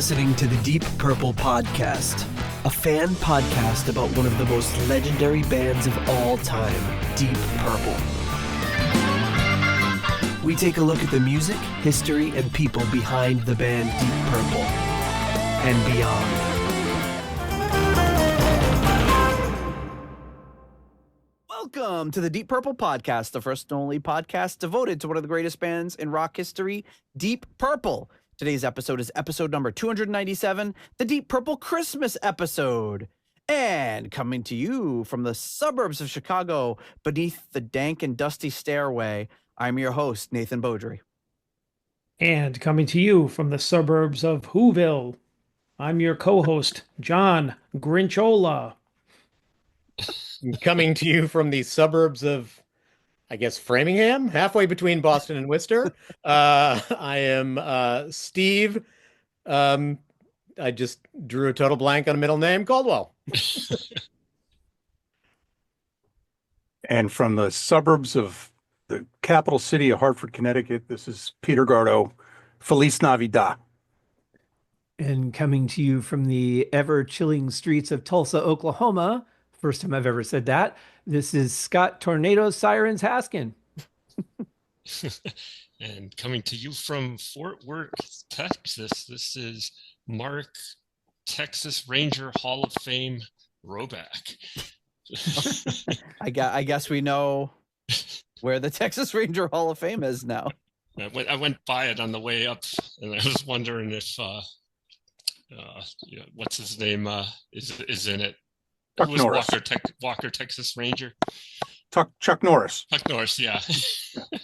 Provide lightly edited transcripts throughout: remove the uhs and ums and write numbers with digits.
listening to the Deep Purple Podcast, a fan podcast about one of the most legendary bands of all time, Deep Purple. We take a look at the music, history, and people behind the band Deep Purple and beyond. Welcome to the Deep Purple Podcast, the first and only podcast devoted to one of the greatest bands in rock history, Deep Purple. Today's episode is episode number 297, the Deep Purple Christmas episode. And coming to you from the suburbs of Chicago, beneath the dank and dusty stairway, I'm your host, Nathan Beaudry. And coming to you from the suburbs of Whoville, I'm your co-host, John Grinchola. Coming to you from the suburbs of, I guess, Framingham, halfway between Boston and Worcester. I am Steve. I just drew a total blank on a middle name, Caldwell. And from the suburbs of the capital city of Hartford, Connecticut, this is Peter Gardo. Feliz Navidad. And coming to you from the ever-chilling streets of Tulsa, Oklahoma, first time I've ever said that, this is Scott Tornado Sirens Haskin. And coming to you from Fort Worth, Texas, this is Mark, Texas Ranger Hall of Fame Roback. I guess we know where the Texas Ranger Hall of Fame is now. I went by it on the way up, and I was wondering if what's his name is in it. Chuck Who was Norris. Walker, Texas Ranger? Chuck Norris. Chuck Norris, yeah.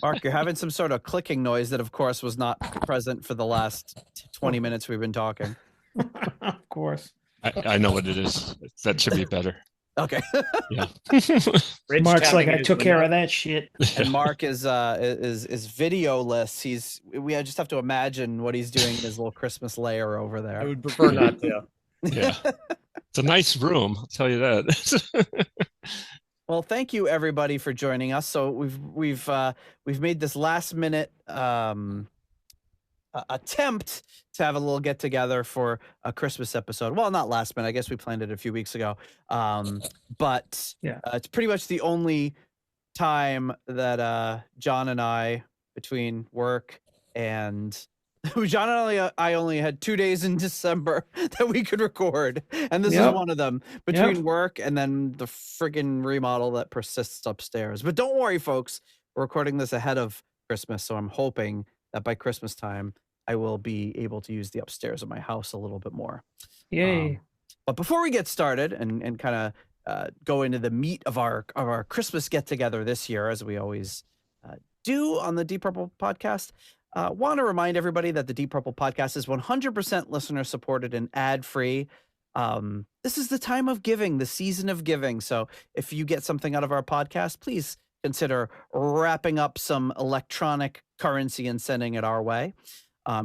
Mark, you're having some sort of clicking noise that, of course, was not present for the last 20 minutes we've been talking. Of course. I know what it is. That should be better. Okay. Yeah. Mark's like, I took care of that shit. And Mark is videoless. We just have to imagine what he's doing in his little Christmas lair over there. I would prefer not to. Yeah. It's a nice room, I'll tell you that. Well, thank you everybody for joining us. So we've made this last minute attempt to have a little get together for a Christmas episode. Well, not last minute. I guess we planned it a few weeks ago. But Yeah. It's pretty much the only time that John and I, between work and John and I only had 2 days in December that we could record, and this is one of them, between work and then the friggin' remodel that persists upstairs. But don't worry, folks, we're recording this ahead of Christmas, so I'm hoping that by Christmas time I will be able to use the upstairs of my house a little bit more. Yay. But before we get started and kind of go into the meat of our Christmas get together this year, as we always do on the Deep Purple Podcast, want to remind everybody that the Deep Purple Podcast is 100% listener supported and ad free. This is the time of giving, the season of giving. So if you get something out of our podcast, please consider wrapping up some electronic currency and sending it our way.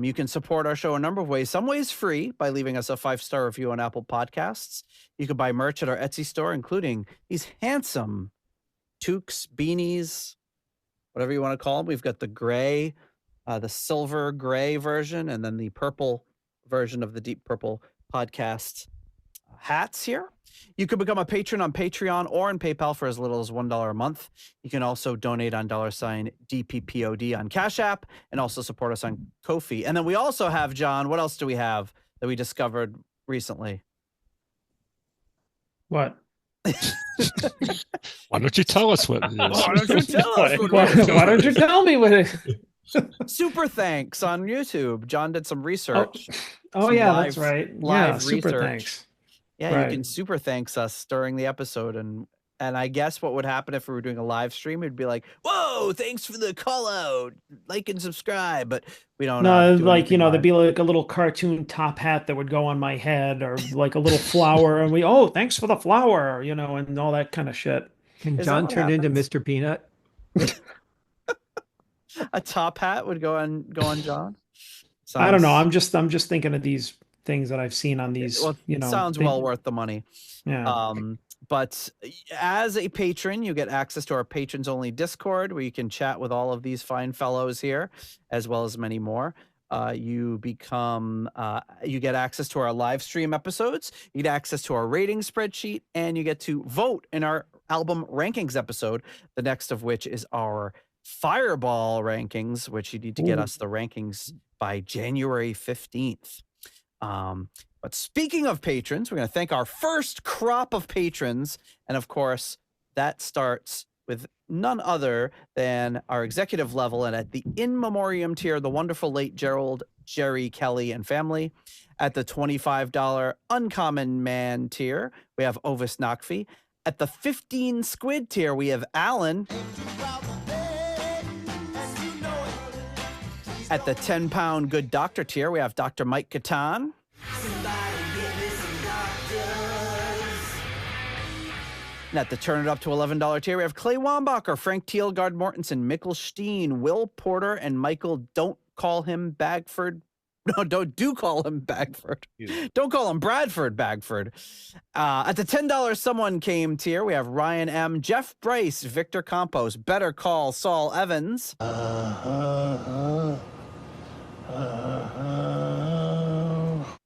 You can support our show a number of ways. Some ways free by leaving us a 5-star review on Apple Podcasts. You can buy merch at our Etsy store, including these handsome toques, beanies, whatever you want to call them. We've got the gray, the silver gray version, and then the purple version of the Deep Purple Podcast hats here. You can become a patron on Patreon or on PayPal for as little as $1 a month. You can also donate on $DPPOD on Cash App, and also support us on Ko-fi. And then we also have, John, what else do we have that we discovered recently? What? Why don't you tell us what it is? Why don't you tell us what Why don't you tell me what it? Super thanks on YouTube. John did some research. Oh Some yeah, live- that's right. live Yeah, super research. thanks. Yeah, Right. you can super thanks us during the episode. And I guess what would happen if we were doing a live stream, it'd be like, whoa, thanks for the call out, like and subscribe. But we don't No, do like, anything there'd live. be like a little cartoon top hat that would go on my head, or like a little flower, and thanks for the flower, and all that kind of shit. Can Is that John what turn into happens? Mr. Peanut? A top hat would go on John. I don't know. Sounds- I'm just thinking of these things that I've seen on these, well, it sounds thing- well worth the money. Yeah. But as a patron, you get access to our patrons only Discord, where you can chat with all of these fine fellows here, as well as many more. you become you get access to our live stream episodes, you get access to our rating spreadsheet, and you get to vote in our album rankings episode, the next of which is our Fireball rankings, which you need to get us the rankings by January 15th. But speaking of patrons, we're going to thank our first crop of patrons. And of course, that starts with none other than our executive level and at the in memoriam tier, the wonderful late Gerald, Jerry, Kelly, and family. At the $25 uncommon man tier, we have Ovis Nakfi. At the 15 squid tier, we have Alan. At the 10-pound good doctor tier, we have Dr. Mike Catan. And at the turn it up to $11 tier, we have Clay Wambacher, Frank Thielgard Mortensen, Mikkel Steen, Will Porter, and Michael. Don't call him Bagford. No, do call him Bagford. Don't call him Bradford Bagford. At the $10 someone came tier, we have Ryan M., Jeff Bryce, Victor Campos, Better Call Saul Evans.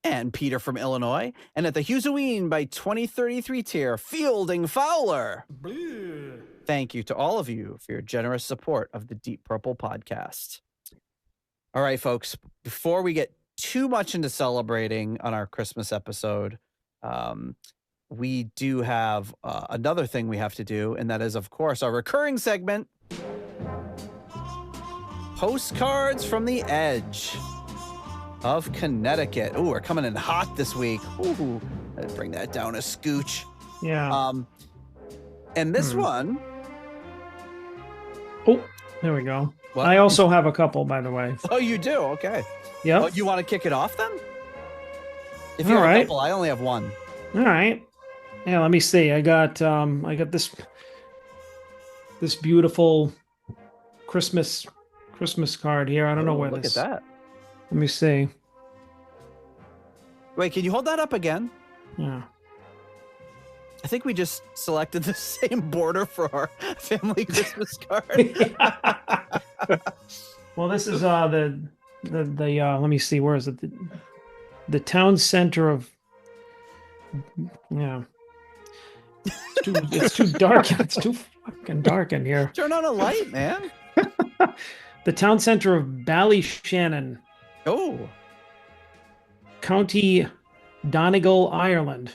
And Peter from Illinois. And at the Hughes-Ween by 2033 tier, Fielding Fowler. Thank you to all of you for your generous support of the Deep Purple podcast. All right, folks, before we get too much into celebrating on our Christmas episode, we do have another thing we have to do, and that is, of course, our recurring segment, Postcards from the Edge of Connecticut. Oh, we're coming in hot this week. Ooh, let's bring that down a scooch. Yeah. And this one. Oh, there we go. What? I also have a couple, by the way. Oh, you do? Okay. Yep. Oh, you want to kick it off then? If you All have right. a couple, I only have one. All right. Yeah, let me see. I got this beautiful Christmas card here. I don't know where look this. Look at that. Let me see. Wait, can you hold that up again? Yeah. I think we just selected the same border for our family Christmas card. Well, this is the let me see, where is it? The town center of, yeah. It's too dark. It's too fucking dark in here. Turn on a light, man. The town center of Ballyshannon. Oh. County Donegal, Ireland.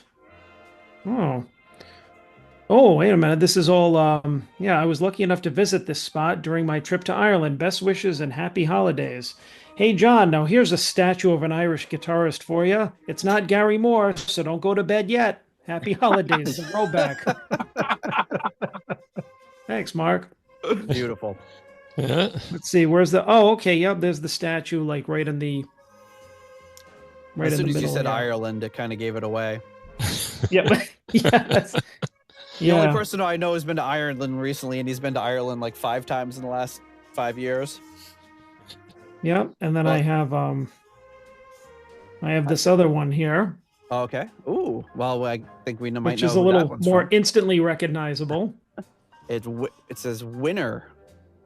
Oh, wait a minute. This is all, I was lucky enough to visit this spot during my trip to Ireland. Best wishes and happy holidays. Hey, John, now here's a statue of an Irish guitarist for you. It's not Gary Moore, so don't go to bed yet. Happy holidays. A throwback. Thanks, Mark. Beautiful. Yeah. Let's see, where's the, oh, okay, yep, there's the statue, like right in the, As soon as you said here. Ireland, it kind of gave it away. Yep. Yes. The only person I know has been to Ireland recently, and he's been to Ireland like 5 times in the last 5 years. Yep, and then I have this other one here. Okay. Ooh. Well, I think we might know Which is a who that little one's more from. instantly recognizable. It says winner.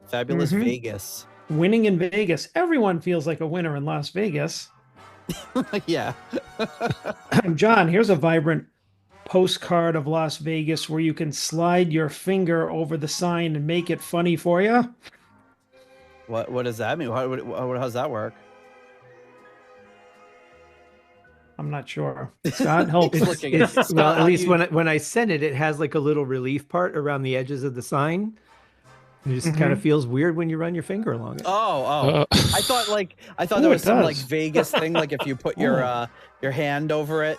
Fabulous Mhm. Vegas. Winning in Vegas. Everyone feels like a winner in Las Vegas. Yeah. John, here's a vibrant postcard of Las Vegas where you can slide your finger over the sign and make it funny for you. What does that mean? How does that work? I'm not sure. Scott, help. He's looking at it. Well, at Scott, least when I send it, it has like a little relief part around the edges of the sign. It just kind of feels weird when you run your finger along it. Oh. I thought Ooh, there it was some like does. Vegas thing, like if you put your hand over it,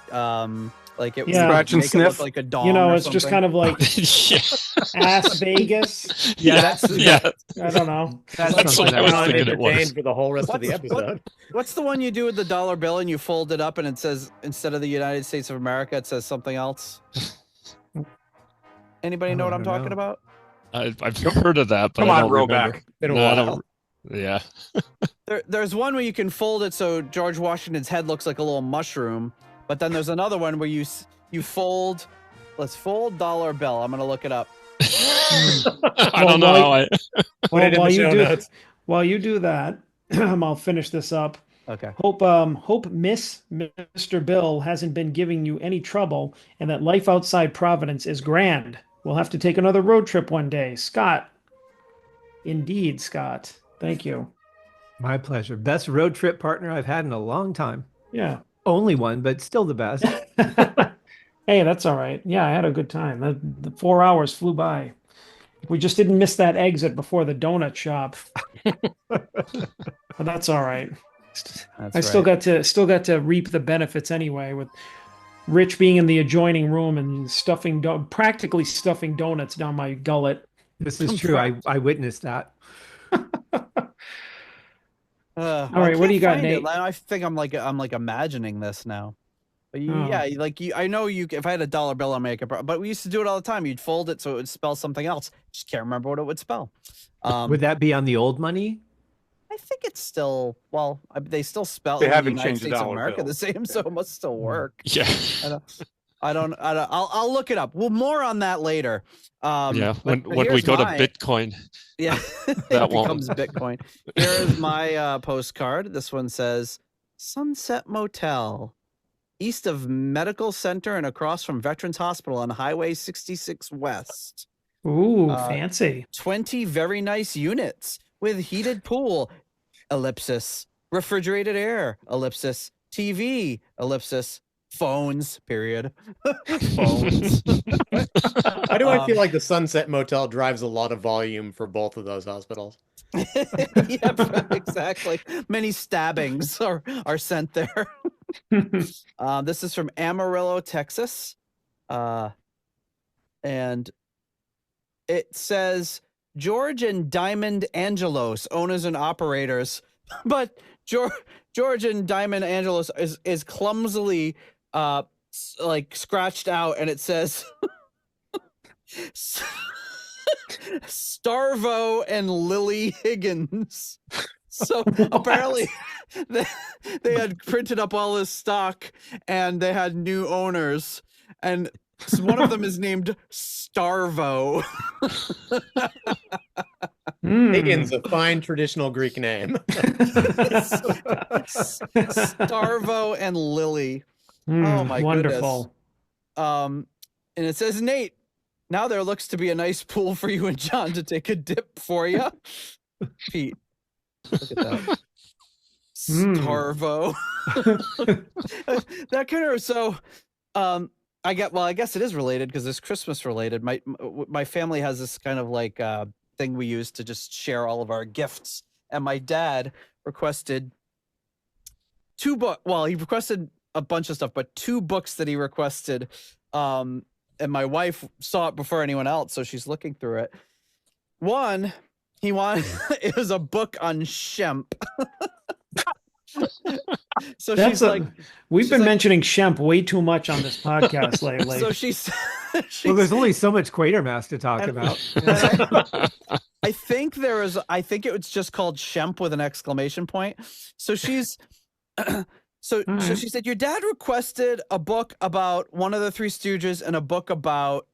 like it would Yeah. Scratch and make it look sniff. like a dong. You know, or it's just something. kind of like Yeah. ass Vegas. Yeah. I don't know. That's That's something what I was I'm thinking it was. entertained for the whole rest of the What's- episode. What's the one you do with the dollar bill and you fold it up and it says, instead of the United States of America, it says something else? Anybody know what I'm I don't talking know. about? I've heard of that, but Come I on, don't remember. Roback. Been a No, I while. don't- Yeah. There's one where you can fold it so George Washington's head looks like a little mushroom, but then there's another one where you fold. Let's fold dollar bill. I'm gonna look it up. I don't know how I. Put it in the show notes. While you do that, I'll finish this up. Okay. Hope Miss Mr. Bill hasn't been giving you any trouble and that life outside Providence is grand. We'll have to take another road trip one day. Scott. Indeed, Scott. Thank you. My pleasure. Best road trip partner I've had in a long time. Yeah. Only one, but still the best. Hey, that's all right. Yeah, I had a good time. The 4 hours flew by. We just didn't miss that exit before the donut shop. But that's all right. I still got to reap the benefits anyway, with Rich being in the adjoining room and practically stuffing donuts down my gullet. This is true. I witnessed that. All right, what do you got, Nate? I think I'm like imagining this now. But Oh. yeah, like I know you. If I had a dollar bill, I'd make it. But we used to do it all the time. You'd fold it so it would spell something else. Just can't remember what it would spell. Would that be on the old money? I think it's still they still spell They in the haven't United changed the States of dollar America bill. the same, so it must still work. Yeah. I don't. I'll look it up. Well, more on that later. Yeah. but When we here's go to my- Bitcoin, Yeah, That it won't. becomes Bitcoin. Here's my postcard. This one says Sunset Motel, east of Medical Center and across from Veterans Hospital on Highway 66 West. Ooh, fancy. 20 very nice units with heated pool, ellipsis, refrigerated air, ellipsis, TV, ellipsis, phones, period. Phones. Why do I feel like the Sunset Motel drives a lot of volume for both of those hospitals? Yeah, exactly. Many stabbings are sent there. This is from Amarillo, Texas. And it says George and Diamond Angelos, owners and operators. But George and Diamond Angelos is clumsily like scratched out, and it says Starvo and Lily Higgins. So apparently they had printed up all this stock and they had new owners, and one of them is named Starvo. Higgins, a fine traditional Greek name. Starvo and Lily. Oh my wonderful. goodness. And it says, Nate, now there looks to be a nice pool for you and John to take a dip for you. Pete, look at that. Starvo. That kind of, so I guess it is related because it's Christmas related. My family has this kind of like thing we use to just share all of our gifts, and my dad requested he requested a bunch of stuff, but 2 books that he requested, and my wife saw it before anyone else, so she's looking through it. One, he wanted it was a book on Shemp. So she's like, we've been mentioning Shemp way too much on this podcast lately. So she's well, there's only so much Quatermass to talk about. I think it was just called Shemp with an exclamation point. So she's so she said, your dad requested a book about one of the Three Stooges and a book about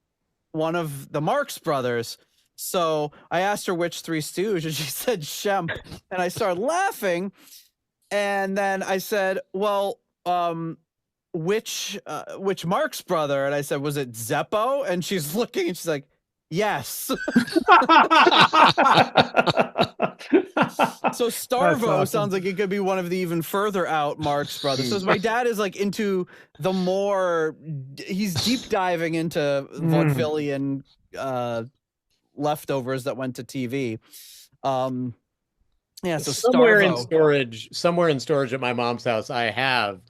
one of the Marx Brothers. So I asked her which Three Stooges, and she said Shemp, and I started laughing. And then I said, well, which Marx brother? And I said, was it Zeppo? And she's looking and she's like, yes. So Starvo awesome. sounds like it could be one of the even further out Marx brothers. So my dad is like into he's deep diving into vaudevillian leftovers that went to TV. Yeah, so somewhere Starvo. in storage at my mom's house, I have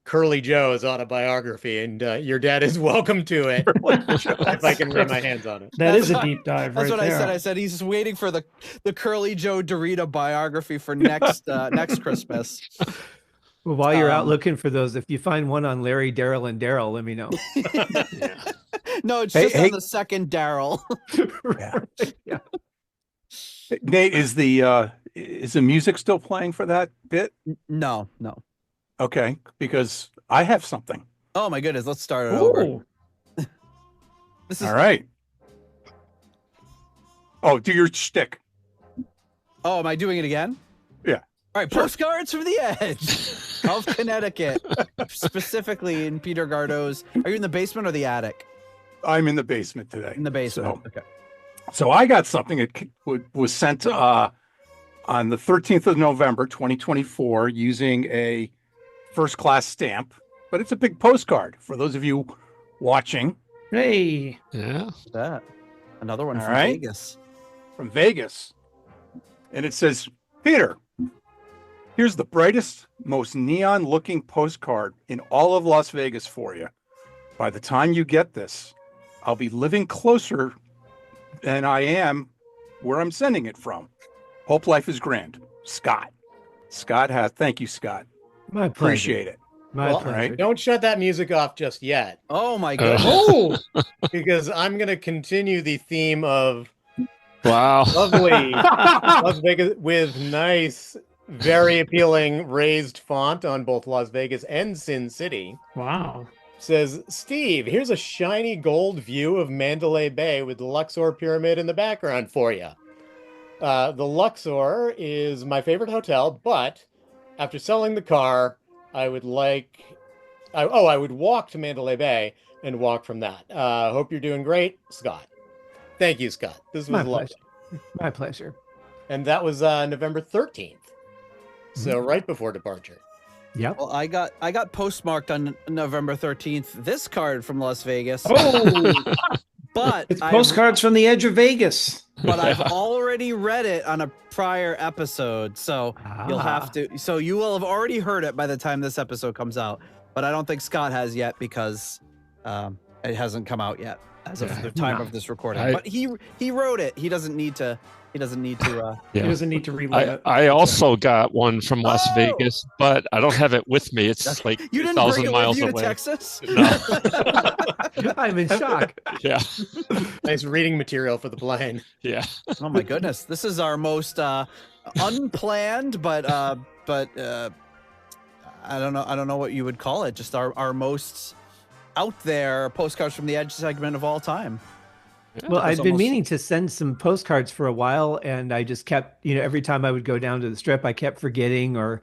Curly Joe's autobiography, and your dad is welcome to it if I can lay my hands on it. That is a deep dive. That's right what there. I said. I said he's just waiting for the Curly Joe Dorita biography for next Christmas. Well, while you're out looking for those, if you find one on Larry, Daryl, and Daryl, let me know. No, it's just on the second Daryl. Yeah. Nate, is the music still playing for that bit? No. Okay, because I have something. Oh my goodness, let's start it over. This is All right. Oh, do your shtick. Oh, am I doing it again? Yeah. All right, postcards from the edge of Connecticut, specifically in Peter Gardo's. Are you in the basement or the attic? I'm in the basement today. In the basement. So, Okay. so I got something that was sent on the 13th of November, 2024, using a first class stamp, but it's a big postcard for those of you watching. Hey. Yeah. That. Another one All from right. Vegas. From Vegas. And it says, Peter, here's the brightest, most neon looking postcard in all of Las Vegas for you. By the time you get this, I'll be living closer than I am where I'm sending it from. Hope life is grand. Scott. Thank you, Scott. My pleasure. Appreciate it. My Well, pleasure. Don't shut that music off just yet, Oh my goodness. Oh, because I'm going to continue the theme of Wow. lovely Las Vegas with nice, very appealing raised font on both Las Vegas and Sin City. wow. Says, Steve, here's a shiny gold view of Mandalay Bay with the Luxor Pyramid in the background for you. The Luxor is my favorite hotel, but after selling the car, I would walk to Mandalay Bay and walk from that. Hope you're doing great, Scott. Thank you, Scott. This was My lovely. pleasure. My pleasure. And that was November 13th. So right before departure. Yep. Well, I got postmarked on November 13th. This card from Las Vegas. Oh, But it's postcards from the edge of Vegas. But I've already read it on a prior episode, so you'll have to. So you will have already heard it by the time this episode comes out. But I don't think Scott has yet because it hasn't come out yet as of the time of this recording. But he wrote it. He doesn't need to. He doesn't need to. He doesn't need to relive it. I also got one from Las Vegas, but I don't have it with me. It's like You didn't 2,000 bring it miles with you away. to Texas? No. I'm in shock. Yeah. Nice reading material for the plane. Yeah. Oh my goodness, this is our most unplanned, but I don't know what you would call it. Just our most out there postcards from the edge segment of all time. Well, I've been meaning to send some postcards for a while, and I just kept, every time I would go down to the strip, I kept forgetting or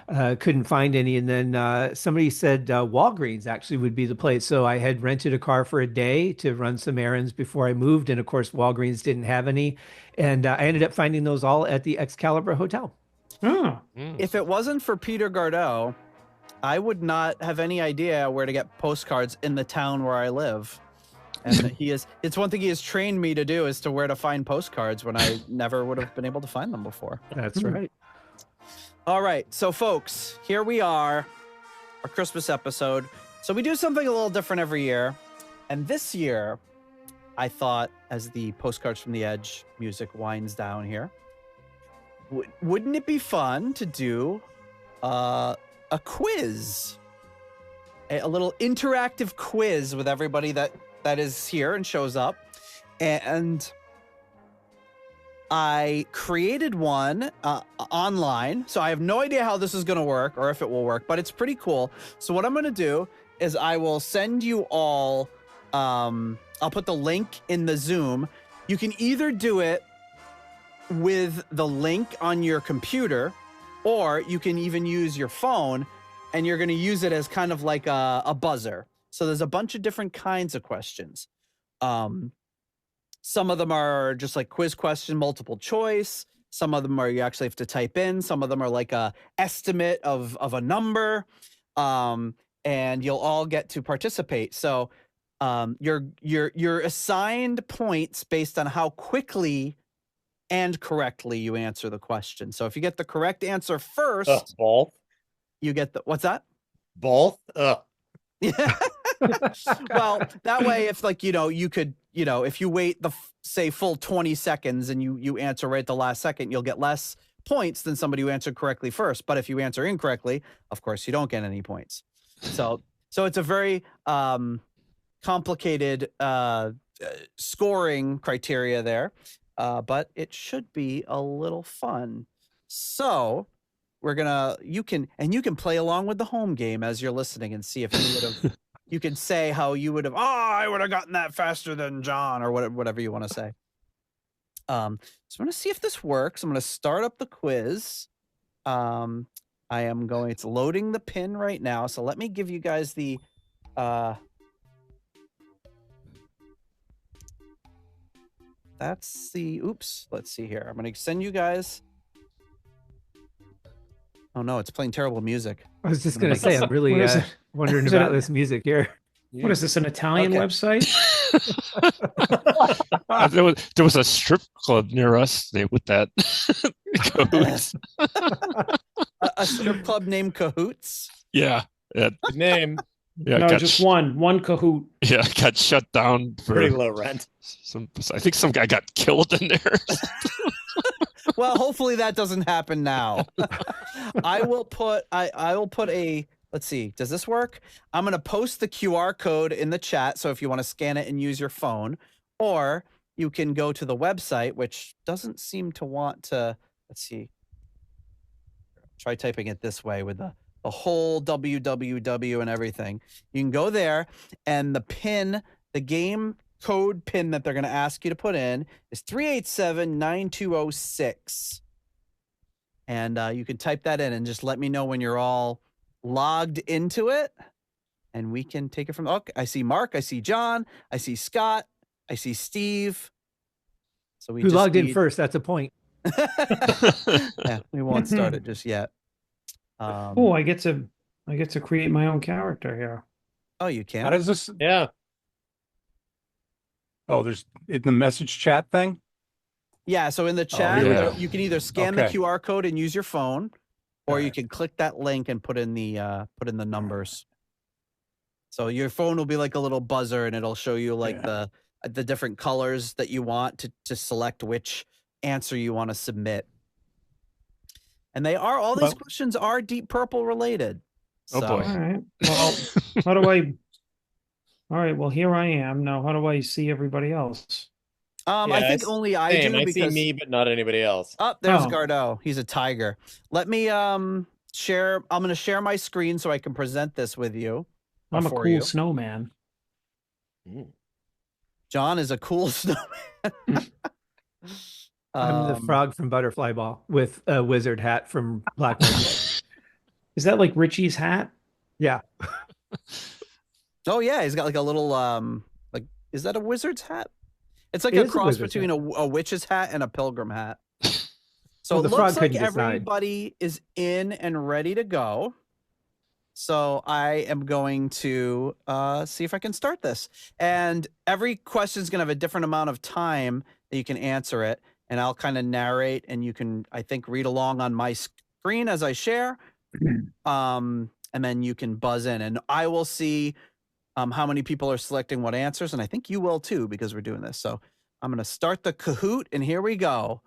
couldn't find any. And then somebody said Walgreens actually would be the place. So I had rented a car for a day to run some errands before I moved. And of course, Walgreens didn't have any. And I ended up finding those all at the Excalibur Hotel. Oh. If it wasn't for Peter Gardeau, I would not have any idea where to get postcards in the town where I live. And it's one thing he has trained me to do is to where to find postcards when I never would have been able to find them before. That's right. All right. So folks, here we are, our Christmas episode. So we do something a little different every year. And this year, I thought as the Postcards from the Edge music winds down here, wouldn't it be fun to do a quiz? A little interactive quiz with everybody that is here and shows up. And I created one online. So I have no idea how this is going to work or if it will work, but it's pretty cool. So what I'm going to do is I will send you all, I'll put the link in the Zoom. You can either do it with the link on your computer, or you can even use your phone, and you're going to use it as kind of like a buzzer. So there's a bunch of different kinds of questions. Some of them are just like quiz question, multiple choice. Some of them are you actually have to type in. Some of them are like a estimate of a number. And you'll all get to participate. So you're assigned points based on how quickly and correctly you answer the question. So if you get the correct answer first, Both. you get the what's that? Both. Yeah. Well, that way, if like, you could, if you wait say full 20 seconds and you answer right at the last second, you'll get less points than somebody who answered correctly first. But if you answer incorrectly, of course, you don't get any points. So it's a very complicated scoring criteria there, but it should be a little fun. So you can play along with the home game as you're listening and see if you would have. You can say how you would have. Oh, I would have gotten that faster than John, or whatever you want to say. So I'm going to see if this works. I'm going to start up the quiz. I am going. It's loading the pin right now. So let me give you guys the. That's the. Oops. Let's see here. I'm going to send you guys. Oh no, it's playing terrible music. I was just going to say, I'm really wondering about this music here. What is this, an Italian website? There was a strip club near us with that. Cahoots. A strip club named Cahoots? Yeah. Good name. Yeah, no, just one Cahoot. Yeah, got shut down for pretty low rent. I think some guy got killed in there. Well, hopefully that doesn't happen now. I will put a, let's see, does this work? I'm going to post the QR code in the chat. So if you want to scan it and use your phone, or you can go to the website, which doesn't seem to want to, let's see. Try typing it this way with the whole www and everything. You can go there, and the game code pin that they're going to ask you to put in is 3879206. And you can type that in and just let me know when you're all logged into it, and we can take it from. Okay, I see Mark, I see John, I see Scott, I see Steve. So we Who logged in first? That's a point. Yeah, we won't start it just yet. Oh, I get to create my own character here. Oh, you can. How does this? Yeah. Oh, there's in the message chat thing. Yeah, so in the chat, yeah. you can either scan the QR code and use your phone, or you can click that link and put in the numbers. So your phone will be like a little buzzer, and it'll show you like the different colors that you want to select which answer you want to submit. And all these questions are Deep Purple related. Oh boy. All right. Well, how do I? All right. Well, here I am now. How do I see everybody else? I think only I do. I see me, but not anybody else. Oh, there's Gardeau. He's a tiger. Let me share. I'm going to share my screen so I can present this with you. I'm a cool snowman. John is a cool snowman. I'm the frog from Butterfly Ball with a wizard hat from Black Magic. Is that like Richie's hat? Yeah. Oh yeah, he's got like a little like, is that a wizard's hat? It's like a cross between a witch's hat and a pilgrim hat. So it looks like everybody is in and ready to go. So I am going to see if I can start this. And every question is going to have a different amount of time that you can answer it. And I'll kind of narrate, and you can, I think, read along on my screen as I share. And then you can buzz in, and I will see how many people are selecting what answers. And I think you will too, because we're doing this. So I'm going to start the Kahoot, and here we go.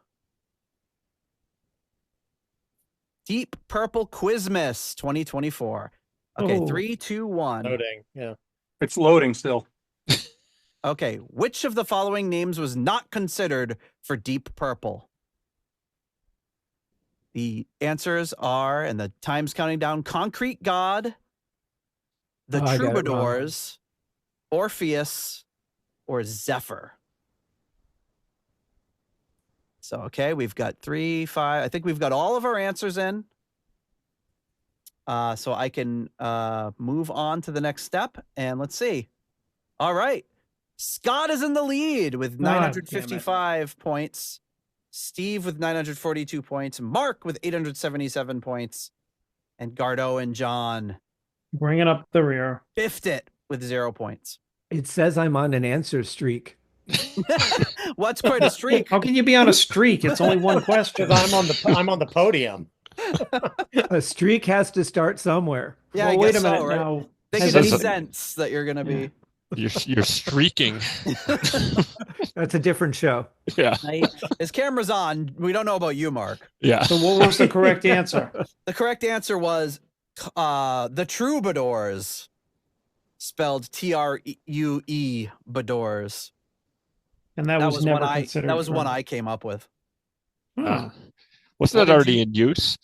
Deep Purple Quizmas 2024. Okay, 3, 2, 1. Loading. Yeah. It's loading still. Okay, which of the following names was not considered for Deep Purple? The answers are, and the time's counting down: Concrete God, the Troubadours, Orpheus, or Zephyr. So, okay, we've got 3, 5. I think we've got all of our answers in. So I can move on to the next step, and let's see. All right. Scott is in the lead with 955 points. Steve with 942 points. Mark with 877 points. And Gardeau and John bringing up the rear. Biffed it with 0 points. It says I'm on an answer streak. What's quite a streak? How can you be on a streak? It's only one question. I'm on the podium. A streak has to start somewhere. Yeah, well, wait a minute right? now. They can sense that you're going to be. You're streaking. That's a different show. Yeah. His camera's on. We don't know about you, Mark. Yeah. So what was the correct answer? The correct answer was the Troubadours, spelled True Badors. And that was never considered. That was one I came up with. Wasn't that already in use?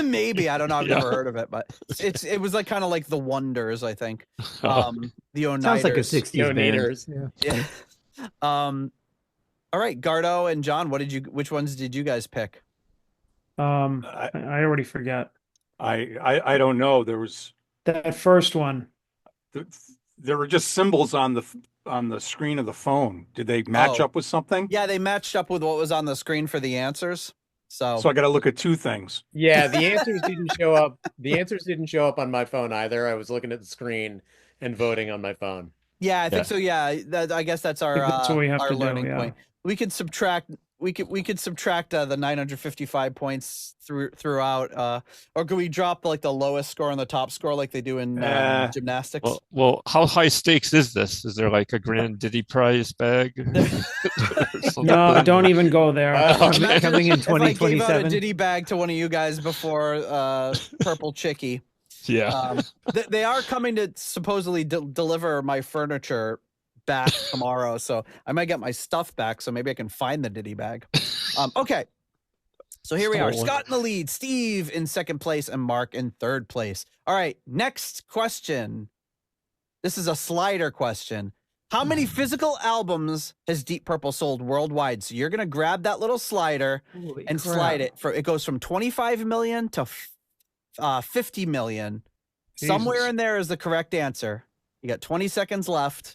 Maybe, I don't know. I've never heard of it, but it was like kind of like the Wonders, I think. The Oniders. Sounds like a 60s band. Yeah. All right, Gardeau and John, which ones did you guys pick? I already forget. I don't know. That first one. There were just symbols on the screen of the phone. Did they match Oh. up with something? Yeah, they matched up with what was on the screen for the answers. So I got to look at two things. Yeah, the answers didn't show up. The answers didn't show up on my phone either. I was looking at the screen and voting on my phone. yeah, I think so. Yeah, I guess that's our that's what we have our to do, learning yeah. point. We could subtract. We could subtract the 955 points throughout, or could we drop like the lowest score and the top score like they do in gymnastics? Well, how high stakes is this? Is there like a grand Diddy prize bag? No, don't even go there. Coming in If I gave out a 2027. Diddy bag to one of you guys before Purple Chicky. Yeah. They are coming to supposedly deliver my furniture back tomorrow, so I might get my stuff back, so maybe I can find the Diddy bag. Okay, so here we are. Scott in the lead, Steve in second place, and Mark in third place. All right, next question. This is a slider question. How many physical albums has Deep Purple sold worldwide? So you're going to grab that little slider and slide it. It goes from 25 million to 50 million. Jesus. Somewhere in there is the correct answer. You got 20 seconds left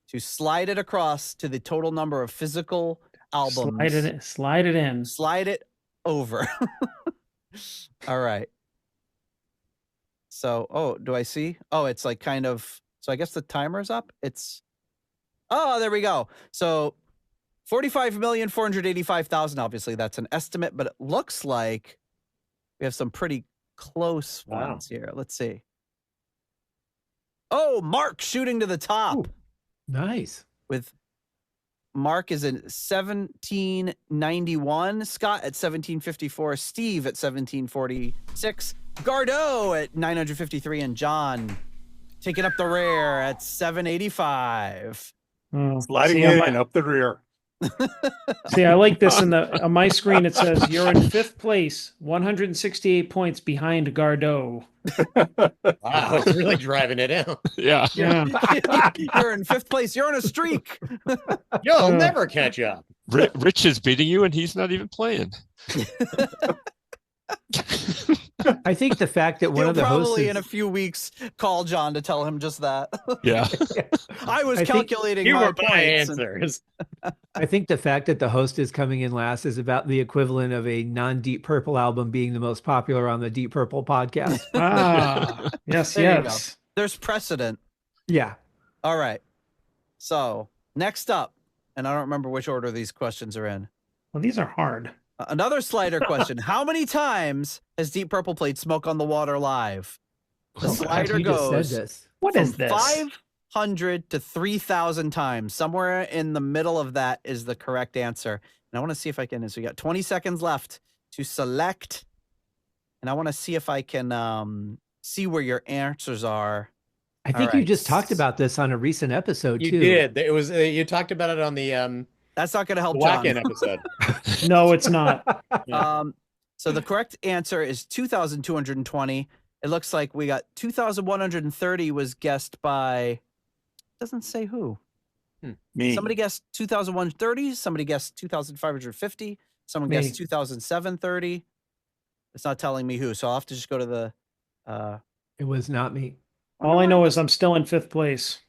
to slide it across to the total number of physical albums. Slide it in. Slide it over. All right. So, do I see? Oh, it's like kind of, so I guess the timer's up. There we go. So 45,485,000, obviously that's an estimate, but it looks like we have some pretty close ones here. Let's see. Oh, Mark shooting to the top. Ooh, nice. With Mark is in 1791, Scott at 1754, Steve at 1746, Gardeau at 953, and John taking up the rear at 785. Sliding in up the rear. See, I like this. On my screen, it says you're in fifth place, 168 points behind Gardeau. Wow, it's really driving it in. Yeah. You're in fifth place. You're on a streak. You'll never catch up. Rich is beating you, and he's not even playing. I think the fact that one of the hosts probably in a few weeks call John to tell him just that. Yeah. I was calculating You my were my points answers. I think the fact that the host is coming in last is about the equivalent of a non-Deep Purple album being the most popular on the Deep Purple podcast. Yes, There you yes. There's precedent. Yeah. All right. So next up, and I don't remember which order these questions are in. Well, these are hard. Another slider question. How many times has Deep Purple played Smoke on the Water live? The slider You just said goes this. What is this? 500 to 3,000 times. Somewhere in the middle of that is the correct answer. And I want to see if I can. So we got 20 seconds left to select. And I want to see if I can see where your answers are. I think you just talked about this on a recent episode, You too. did. It was you talked about it on the That's not going to help John. Wacken episode. No, it's not. So the correct answer is 2,220. It looks like we got 2,130 was guessed by, doesn't say who. Me. Somebody guessed 2,130. Somebody guessed 2,550. Someone Me. guessed 2,730. It's not telling me who, so I'll have to just go to the. It was not me. All I know is I'm still in fifth place.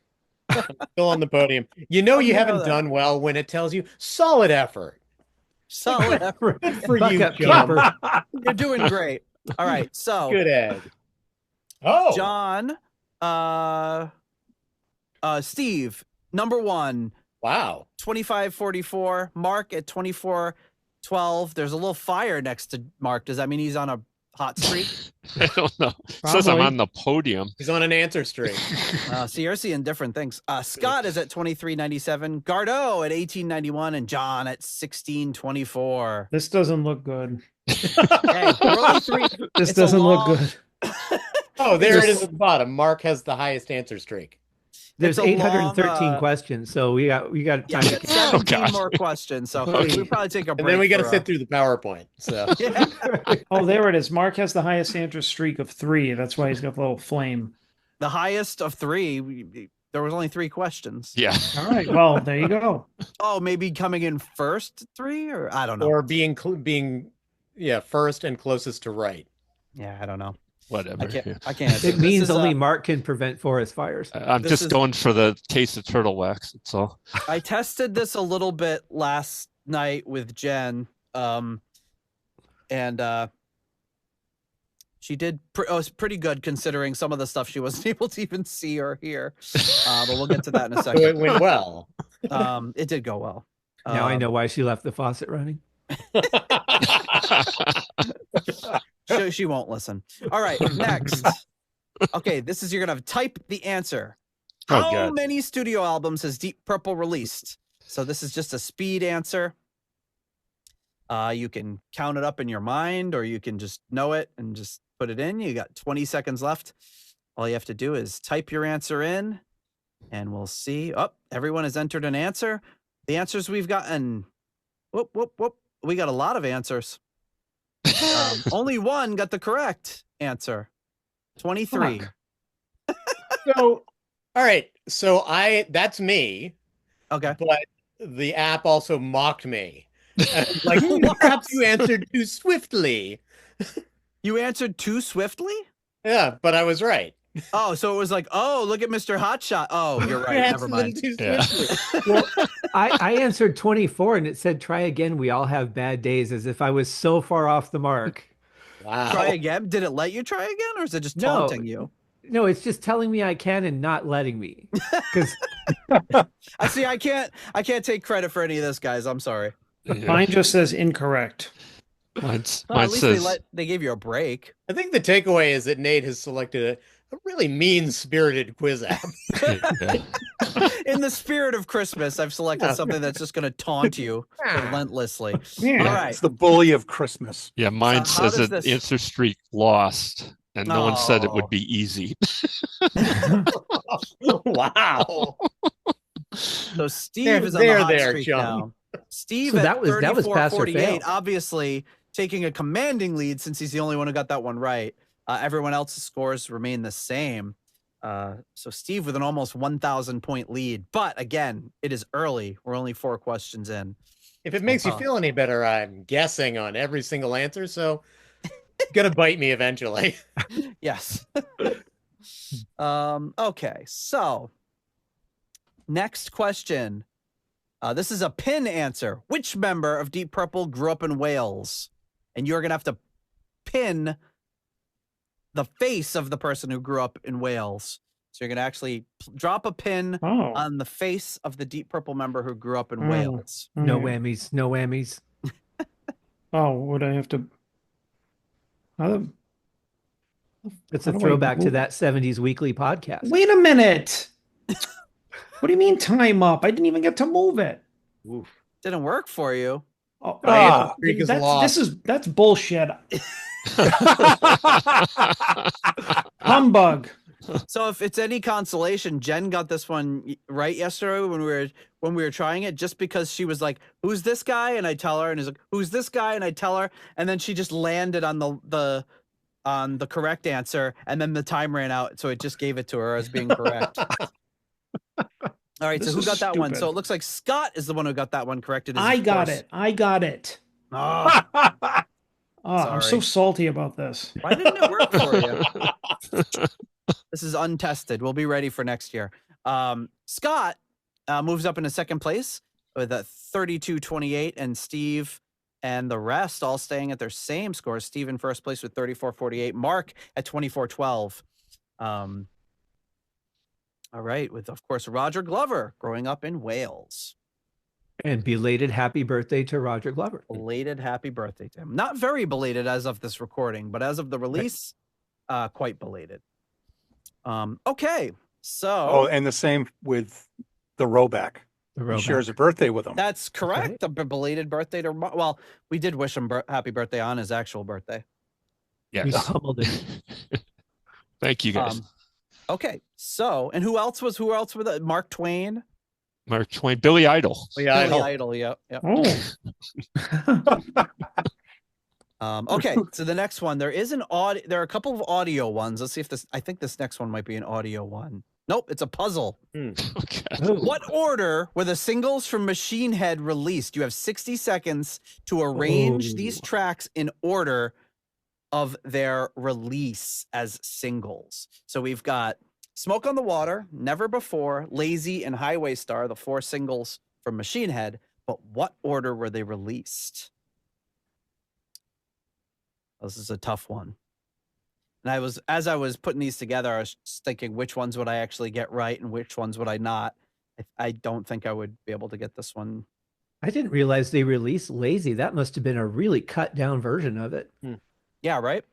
Still on the podium. You know you you know haven't that? done well when it tells you solid effort. Solid effort. Good for Buck you, up, John. camper. You're doing great. All right, so Good Ed. Oh, John, Steve, number one, wow. 2544. Mark at 2412. There's a little fire next to Mark. Does that mean he's on a hot streak? I don't know. It says I'm Probably. on the podium. He's on an answer streak. So you're seeing different things. Scott is at 2397. Gardeau at 1891, and John at 1624. This doesn't look good. Hey, we're only three. This It's a doesn't long- look good. Oh, there it is at the bottom. Mark has the highest answer streak. There's It's a 813 long, questions, so we got Yeah, time we to got 17 God. more questions, so Please. we'll probably take a break. And then we got to for, sit through the PowerPoint. So Yeah. Oh, there it is. Mark has the highest answer streak of 3. That's why he's got the little flame. The highest of 3. There was only 3 questions. Yeah. All right. Well, there you go. Oh, maybe coming in first 3, or I don't know. or being first and closest to right. Yeah, I don't know. Whatever. I can't answer. It means only Mark can prevent forest fires. I'm just going for the taste of turtle wax. That's all. I tested this a little bit last night with Jen, and she did pretty good considering some of the stuff she wasn't able to even see or hear. But we'll get to that in a second. So it went well. It did go well. Now I know why she left the faucet running. She won't listen. All right, next. Okay, this is, you're gonna type the answer. How many studio albums has Deep Purple released? So this is just a speed answer. You can count it up in your mind, or you can just know it and just put it in. You got 20 seconds left. All you have to do is type your answer in, and we'll see. Oh, everyone has entered an answer. The answers we've gotten. Whoop, whoop, whoop. We got a lot of answers. Only one got the correct answer. 23. So, all right. So that's me. Okay. But the app also mocked me. Like, perhaps you answered too swiftly. You answered too swiftly? Yeah, but I was right. Oh, so it was like, oh, look at Mr. Hotshot. Oh, you're right. Never mind. Too swiftly. Well, I answered 24 and it said try again. We all have bad days, as if I was so far off the mark. Wow. Try again? Did it let you try again, or is it just taunting you? No, it's just telling me I can and not letting me. Because I see. I can't take credit for any of this, guys. I'm sorry. Mine just says incorrect. Mine At least says they gave you a break. I think the takeaway is that Nate has selected a really mean-spirited quiz app. In the spirit of Christmas, I've selected something that's just going to taunt you relentlessly. Yeah. All right. It's the bully of Christmas. Yeah, mine So says that answer streak lost, and no one said it would be easy. Wow. So Steve is on the hot streak now. Steve So at that was 34, pass or 48, fail. obviously taking a commanding lead since he's the only one who got that one right. Everyone else's scores remain the same. So Steve with an almost 1,000 point lead. But again, it is early. We're only 4 questions in. If it makes you feel any better, I'm guessing on every single answer, so it's gonna bite me eventually. Yes. Okay, so next question. This is a pin answer. Which member of Deep Purple grew up in Wales? And you're going to have to pin the face of the person who grew up in Wales. So you're going to actually drop a pin on the face of the Deep Purple member who grew up in Wales. No whammies. No whammies. Oh, would I have to? It's a throwback to that 70s weekly podcast. Wait a minute. What do you mean time up? I didn't even get to move it. Oof. Didn't work for you. Oh, that's bullshit. Humbug. So if it's any consolation, Jen got this one right yesterday when we were trying it, just because she was like, "Who's this guy?" and I tell her, and he's like, "Who's this guy?" and I tell her, and then she just landed on the correct answer, and then the time ran out, so it just gave it to her as being correct. All right, so who got that one? So it looks like Scott is the one who got that one corrected. I got it. Oh. I'm so salty about this. Why didn't it work for you? This is untested. We'll be ready for next year. Scott moves up into second place with a 32-28, and Steve and the rest all staying at their same scores. Steve in first place with 34-48. Mark at 24-12. All right, with, of course, Roger Glover growing up in Wales. And belated happy birthday to Roger Glover. Belated happy birthday to him. Not very belated as of this recording, but as of the release, quite belated. Okay, so... Oh, and the same with the Roback. He shares a birthday with him. That's correct. A belated birthday to... Well, we did wish him happy birthday on his actual birthday. Yes. We humbled him. Thank you, guys. Okay, so, and who else with it? Mark Twain? Mark Twain, Billy Idol. Billy Idol, yep. Okay, so the next one, there are a couple of audio ones. Let's see if I think this next one might be an audio one. Nope, it's a puzzle. Okay. What order were the singles from Machine Head released? You have 60 seconds to arrange these tracks in order of their release as singles. So we've got Smoke on the Water, Never Before, Lazy, and Highway Star, the 4 singles from Machine Head. But what order were they released? This is a tough one. And as I was putting these together, I was just thinking which ones would I actually get right and which ones would I not. I don't think I would be able to get this one. I didn't realize they released Lazy. That must have been a really cut down version of it. Yeah, right?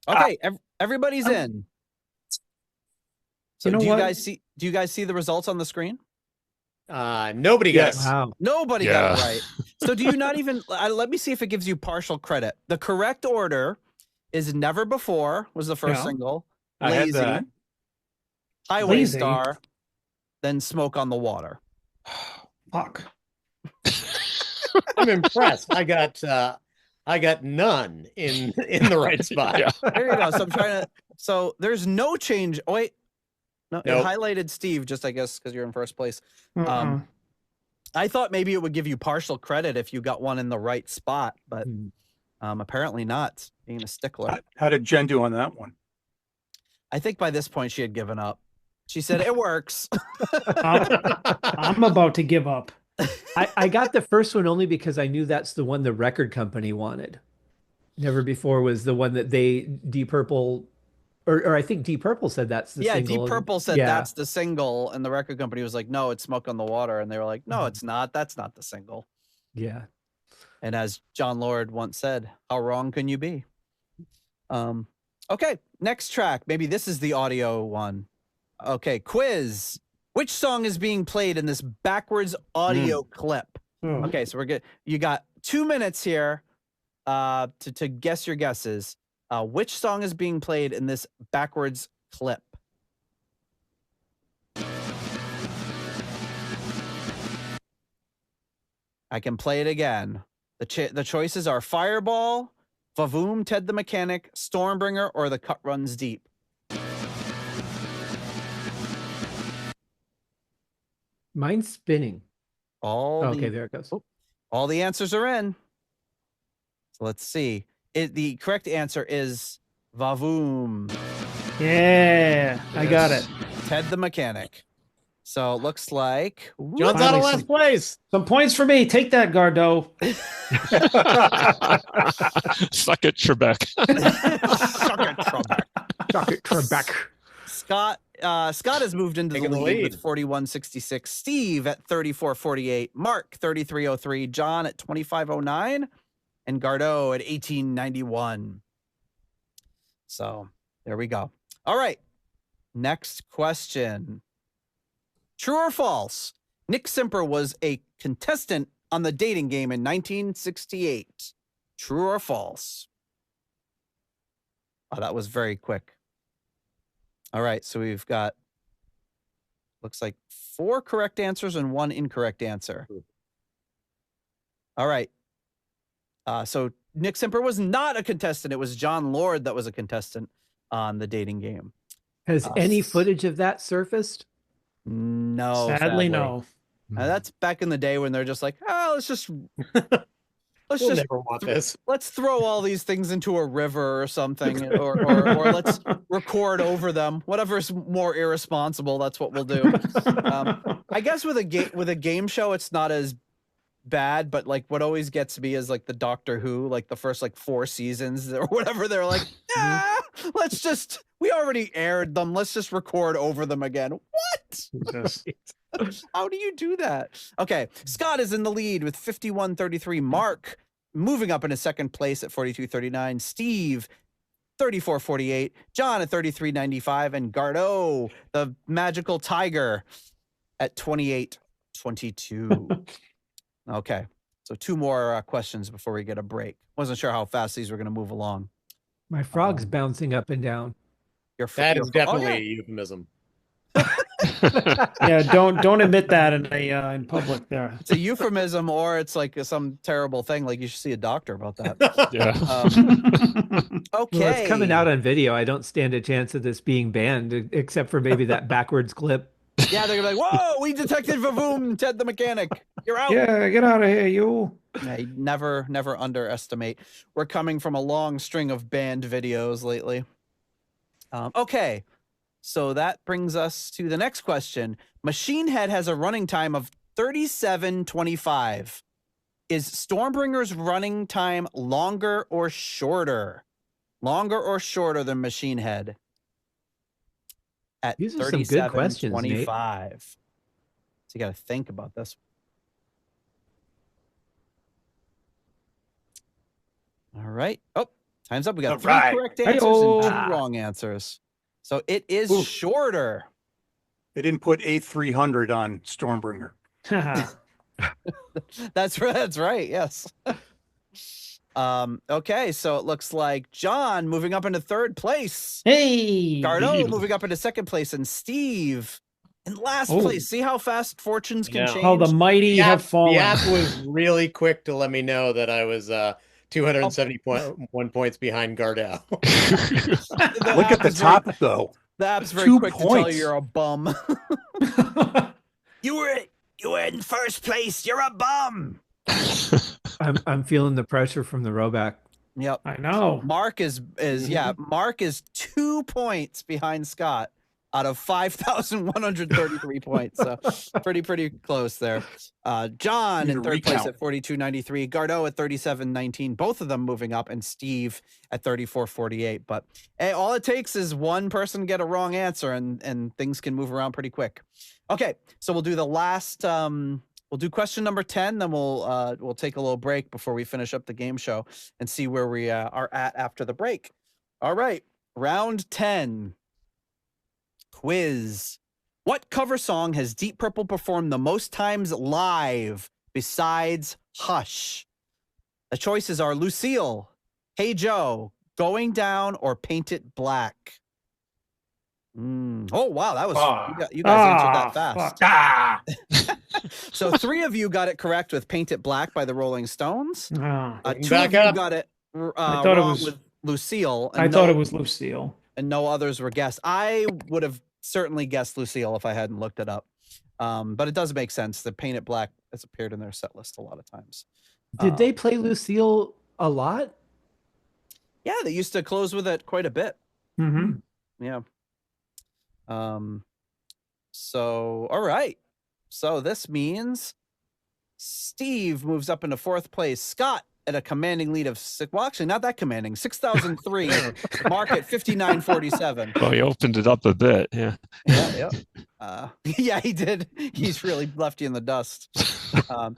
Okay, everybody's in. So do you guys see the results on the screen? Nobody got it. Wow. Nobody got it right. So do you not even let me see if it gives you partial credit. The correct order is Never Before was the first single. I had that. Highway Star, then Smoke on the Water. Fuck. I'm impressed. I got none in the right spot. Yeah. There you go. So I'm trying to. So there's no change. Oh, wait. No, it highlighted Steve, just I guess because you're in first place. I thought maybe it would give you partial credit if you got one in the right spot, but apparently not. Being a stickler. How did Jen do on that one? I think by this point she had given up. She said it works. I'm about to give up. I got the first one only because I knew that's the one the record company wanted. Never Before was the one that they Deep Purple, or I think Deep Purple said that's the single. Yeah, Deep Purple said that's the single, and the record company was like, no, it's Smoke on the Water. And they were like, no, it's not. That's not the single. Yeah. And as John Lord once said, how wrong can you be? Okay, next track. Maybe this is the audio one. Okay, quiz. Which song is being played in this backwards audio clip? Okay, so we're good. You got 2 minutes here to guess your guesses. Which song is being played in this backwards clip? I can play it again. The choices are Fireball, Vavoom, Ted the Mechanic, Stormbringer, or The Cut Runs Deep. Mine's spinning. Okay, there it goes. All the answers are in. So let's see. The correct answer is Vavoom. Yeah, I got it. Ted the Mechanic. So it looks like John's out of last place. Some points for me. Take that, Gardeau. Suck it, Trebek. Suck it, Trebek. Scott has moved into the lead with 41.66. Steve at 34.48. Mark 33.03. John at 25.09. And Gardeau at 18.91. So there we go. All right. Next question. True or false? Nick Simper was a contestant on the dating game in 1968. True or false? Oh, that was very quick. All right, so we've got, looks like 4 correct answers and 1 incorrect answer. All right. So Nick Simper was not a contestant. It was John Lord that was a contestant on the dating game. Has any footage of that surfaced? No. Sadly, no. That's back in the day when they're just like, let's never want this. Let's throw all these things into a river or something, or let's record over them. Whatever's more irresponsible, that's what we'll do. I guess with a game show, it's not as bad, but like what always gets me is like the Doctor Who, like the first like 4 seasons or whatever. They're like, we already aired them. Let's just record over them again. What? Yes. How do you do that? Okay, Scott is in the lead with 51.33. Mark moving up into second place at 42.39. Steve 34.48. John at 33.95, and Gardeau, the magical tiger, at 28.22. Okay, so 2 more questions before we get a break. Wasn't sure how fast these were going to move along. My frog's bouncing up and down. That is definitely a euphemism. Yeah, don't admit that in public there. It's a euphemism, or it's like some terrible thing. Like you should see a doctor about that. Yeah. Okay. Well, it's coming out on video. I don't stand a chance of this being banned, except for maybe that backwards clip. Yeah, they're like, whoa, we detected Vavoom, Ted the Mechanic. You're out. Yeah, get out of here, you. Yeah, never underestimate. We're coming from a long string of banned videos lately. Okay, so that brings us to the next question. Machine Head has a running time of 37:25. Is Stormbringer's running time longer or shorter? Longer or shorter than Machine Head? At These are some good questions, 37:25. So you got to think about this. All right. Oh, time's up. We got 3 correct answers and 2 wrong answers. So it is shorter. They didn't put A300 on Stormbringer. That's right. Yes. Okay, so it looks like John moving up into 3rd place. Hey, Gardo moving up into 2nd place, and Steve in last place. See how fast fortunes can change. How the mighty have fallen. The app was really quick to let me know that I was 271 points behind Gardo. Look at the top, though. The app's very 2 quick to tell points. you you're a bum. You were in 1st place. You're a bum. I'm feeling the pressure from the rowback. Yep. I know. Mark is Mark is 2 points behind Scott out of 5,133 points. So pretty close there. John in 3rd place at 42.93, Gardo at 37.19, both of them moving up, and Steve at 34.48. But hey, all it takes is one person get a wrong answer and things can move around pretty quick. Okay, so we'll do the last we'll do question number 10, then we'll take a little break before we finish up the game show and see where we are at after the break. All right, round 10. Quiz. What cover song has Deep Purple performed the most times live besides Hush? The choices are Lucille, Hey Joe, Going Down, or Paint It Black. Oh, wow. That was, you guys answered that fast. So 3 of you got it correct with Paint It Black by the Rolling Stones. 2 of you got it wrong with Lucille. I thought it was Lucille. And no others were guessed. I would have certainly guessed Lucille if I hadn't looked it up. But it does make sense. The Paint It Black has appeared in their set list a lot of times. Did they play Lucille a lot? Yeah, they used to close with it quite a bit. Mm-hmm. Yeah. So, all right. So this means Steve moves up into 4th place. Scott at a commanding lead of well, actually not that commanding, 6,003. Mark at 59.47. Well, he opened it up a bit. Yeah. Yeah. Yeah, he did. He's really left you in the dust. John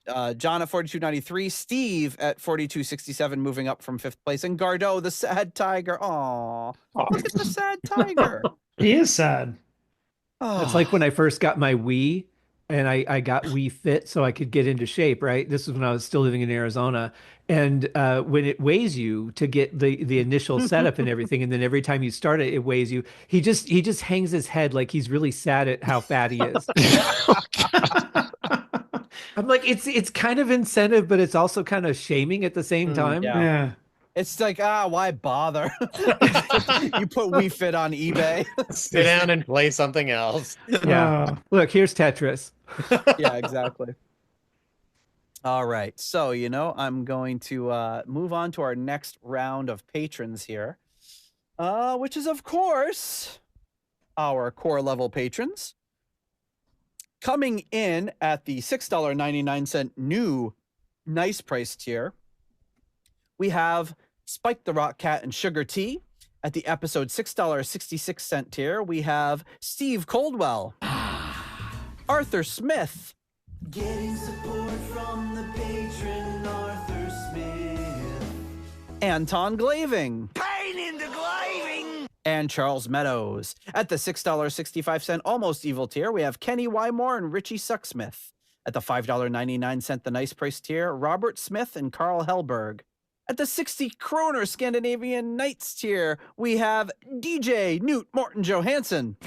at 42.93. Steve at 42.67, moving up from 5th place. And Gardo, the sad tiger. Aw, look at the sad tiger. He is sad. It's like when I first got my Wii, and I got Wii Fit so I could get into shape, right? This was when I was still living in Arizona. And when it weighs you to get the initial setup and everything, and then every time you start it, it weighs you. He just hangs his head like he's really sad at how fat he is. I'm like, it's kind of incentive, but it's also kind of shaming at the same time. Yeah. It's like, why bother? You put Wii Fit on eBay. Sit down and play something else. Yeah. Look, here's Tetris. Yeah, exactly. All right. So, I'm going to move on to our next round of patrons here, which is, of course, our core level patrons. Coming in at the $6.99 new nice price tier, we have Spike the Rock Cat and Sugar Tea. At the episode $6.66 tier, we have Steve Coldwell, Arthur Smith, Getting support from the patron Arthur Smith, Anton Glaving, pain in the glaving, and Charles Meadows. At the $6.65 Almost Evil tier, we have Kenny Wymore and Richie Sucksmith. At the $5.99 The Nice Price tier, Robert Smith and Carl Hellberg. At the 60 kroner Scandinavian Nights tier, we have DJ Newt Morton Johansson.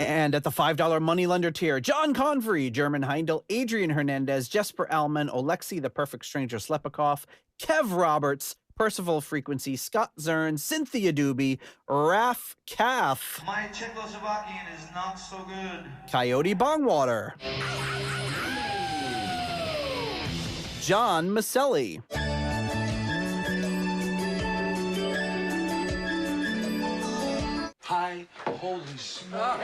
And at the $5 moneylender tier, John Convery, German Heindel, Adrian Hernandez, Jesper Alman, Alexei the Perfect Stranger Slepikoff, Kev Roberts, Percival Frequency, Scott Zern, Cynthia Doobie, Raf Calf, My Czechoslovakian is not so good. Coyote Bongwater, John Maselli, Hi, holy smoke.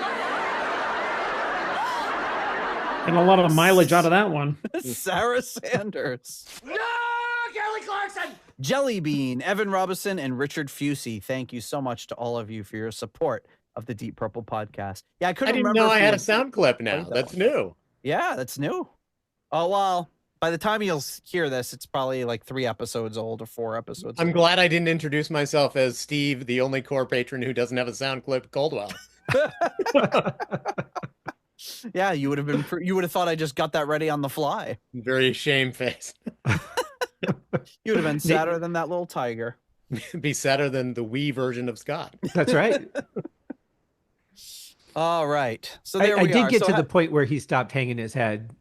And a lot of mileage out of that one. Sarah Sanders, No, Kelly Clarkson! Jelly Bean, Evan Robinson, and Richard Fusey. Thank you so much to all of you for your support of the Deep Purple podcast. Yeah, I couldn't I didn't remember know if I we had a sound clip now. played that That's one. new. Yeah, that's new. Oh, well, by the time you'll hear this, it's probably like 3 episodes old or 4 episodes I'm old. glad I didn't introduce myself as Steve, the only core patron who doesn't have a sound clip, Coldwell. Yeah, you would have thought I just got that ready on the fly. Very shamefaced. You would have been sadder than that little tiger. Be sadder than the Wii version of Scott. That's right. All right. So there I we did are. get So to the point where he stopped hanging his head.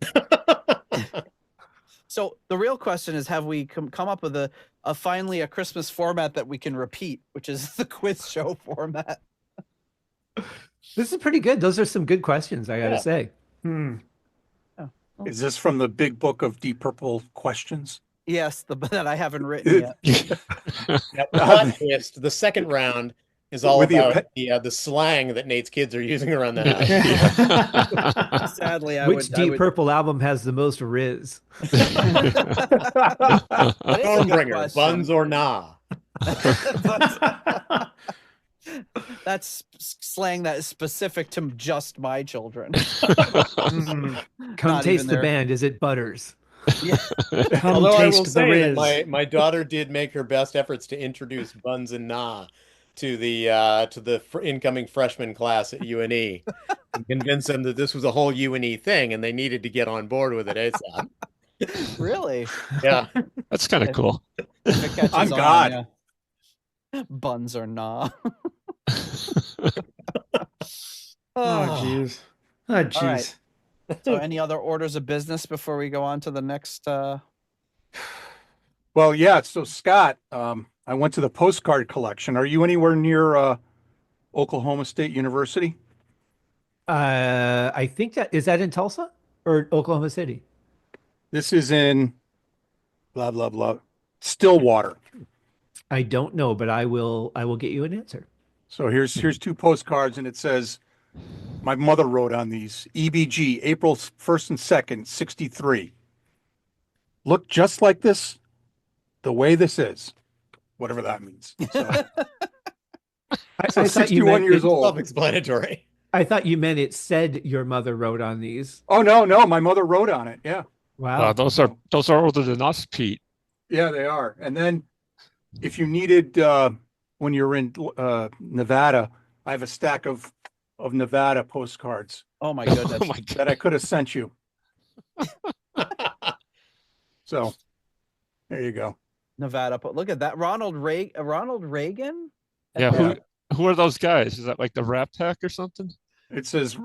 So the real question is, have we come up with a finally a Christmas format that we can repeat, which is the quiz show format? This is pretty good. Those are some good questions, I gotta Yeah. say. Is this from the big book of Deep Purple questions? Yes, that I haven't written yet. The plot twist, the second round, is all With the about the slang that Nate's kids are using around the house. Sadly, I Which would. Deep Purple album has the most Riz? Homebringer, question. buns or nah. That's slang that is specific to just my children. Come Not taste even the there. band. Is it Butters? Come Although I will taste the say Riz. that my daughter did make her best efforts to introduce buns and nah to the incoming freshman class at UNE and convince them that this was a whole UNE thing and they needed to get on board with it ASAP. Really? Yeah. That's kind of cool. If it catches I'm on, God. yeah. Buns or nah. Oh, jeez. Oh, jeez. right. So any other orders of business before we go on to the next Well, yeah. So Scott, I went to the postcard collection. Are you anywhere near Oklahoma State University? I think is that in Tulsa or Oklahoma City? This is in blah blah blah Stillwater. I don't know, but I will get you an answer. So here's 2 postcards, and it says, my mother wrote on these, EBG, April 1st and 2nd, 63. Look just like this, the way this is, whatever that means. So, I so thought you 61 meant years old. Self-explanatory. I thought you meant it said your mother wrote on these. Oh, no, my mother wrote on it. Yeah. Wow. Those are older than us, Pete. Yeah, they are. And then if you needed, when you're in Nevada, I have a stack of Nevada postcards Oh my goodness. Oh my God. that I could have sent you. So there you go. Nevada. But look at that. Ronald Reagan? Yeah, who are those guys? Is that like the Rat Pack or something? It says,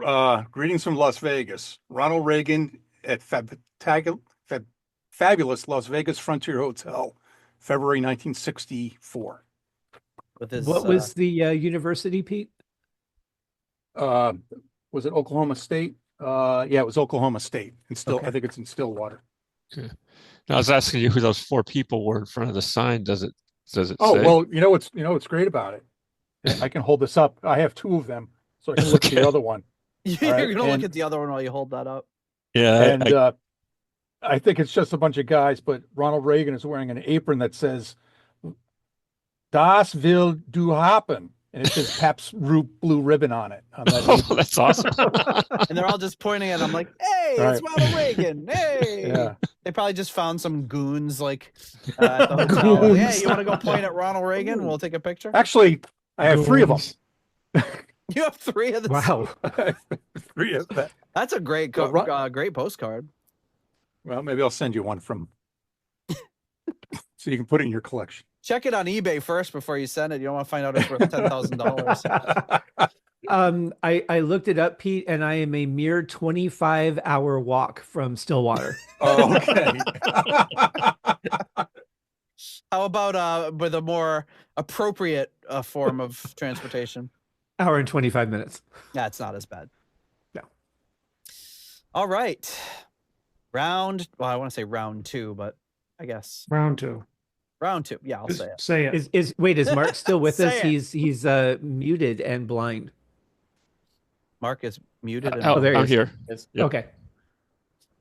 greetings from Las Vegas. Ronald Reagan at fabulous Las Vegas Frontier Hotel, February 1964. With his, What was the university, Pete? Was it Oklahoma State? Yeah, it was Oklahoma State. Okay. I think it's in Stillwater. Now, I was asking you who those 4 people were in front of the sign. Does it Oh, say? well, you know what's great about it? I can hold this up. I have 2 of them, so I can look at the other one. You're right, gonna and- look at the other one while you hold that up. Yeah, And I think it's just a bunch of guys, but Ronald Reagan is wearing an apron that says Das will du haben. And it says Pabst blue ribbon on it. On that apron. that's awesome. And they're all just pointing at him like, hey, it's Right. Ronald Reagan. Hey. Yeah. They probably just found some goons like at the hotel. Like, hey, you want to go point at Ronald Reagan? We'll take a picture. Actually, I have 3 of them. You have 3 of them. Wow. 3 of that. That's a great great postcard. Well, maybe I'll send you one from so you can put it in your collection. Check it on eBay first before you send it. You don't want to find out it's worth $10,000. I looked it up, Pete, and I am a mere 25-hour walk from Stillwater. Oh, okay. How about with a more appropriate form of transportation? Hour and 25 minutes. Yeah, it's not as bad. No. All right. Well, I want to say round 2, but I guess Round 2. round 2. Yeah, I'll Just say it. say it. Is Mark still with us? Say it. He's muted and blind. Mark is muted. And Oh, there he I'm is. here. Yep. Okay.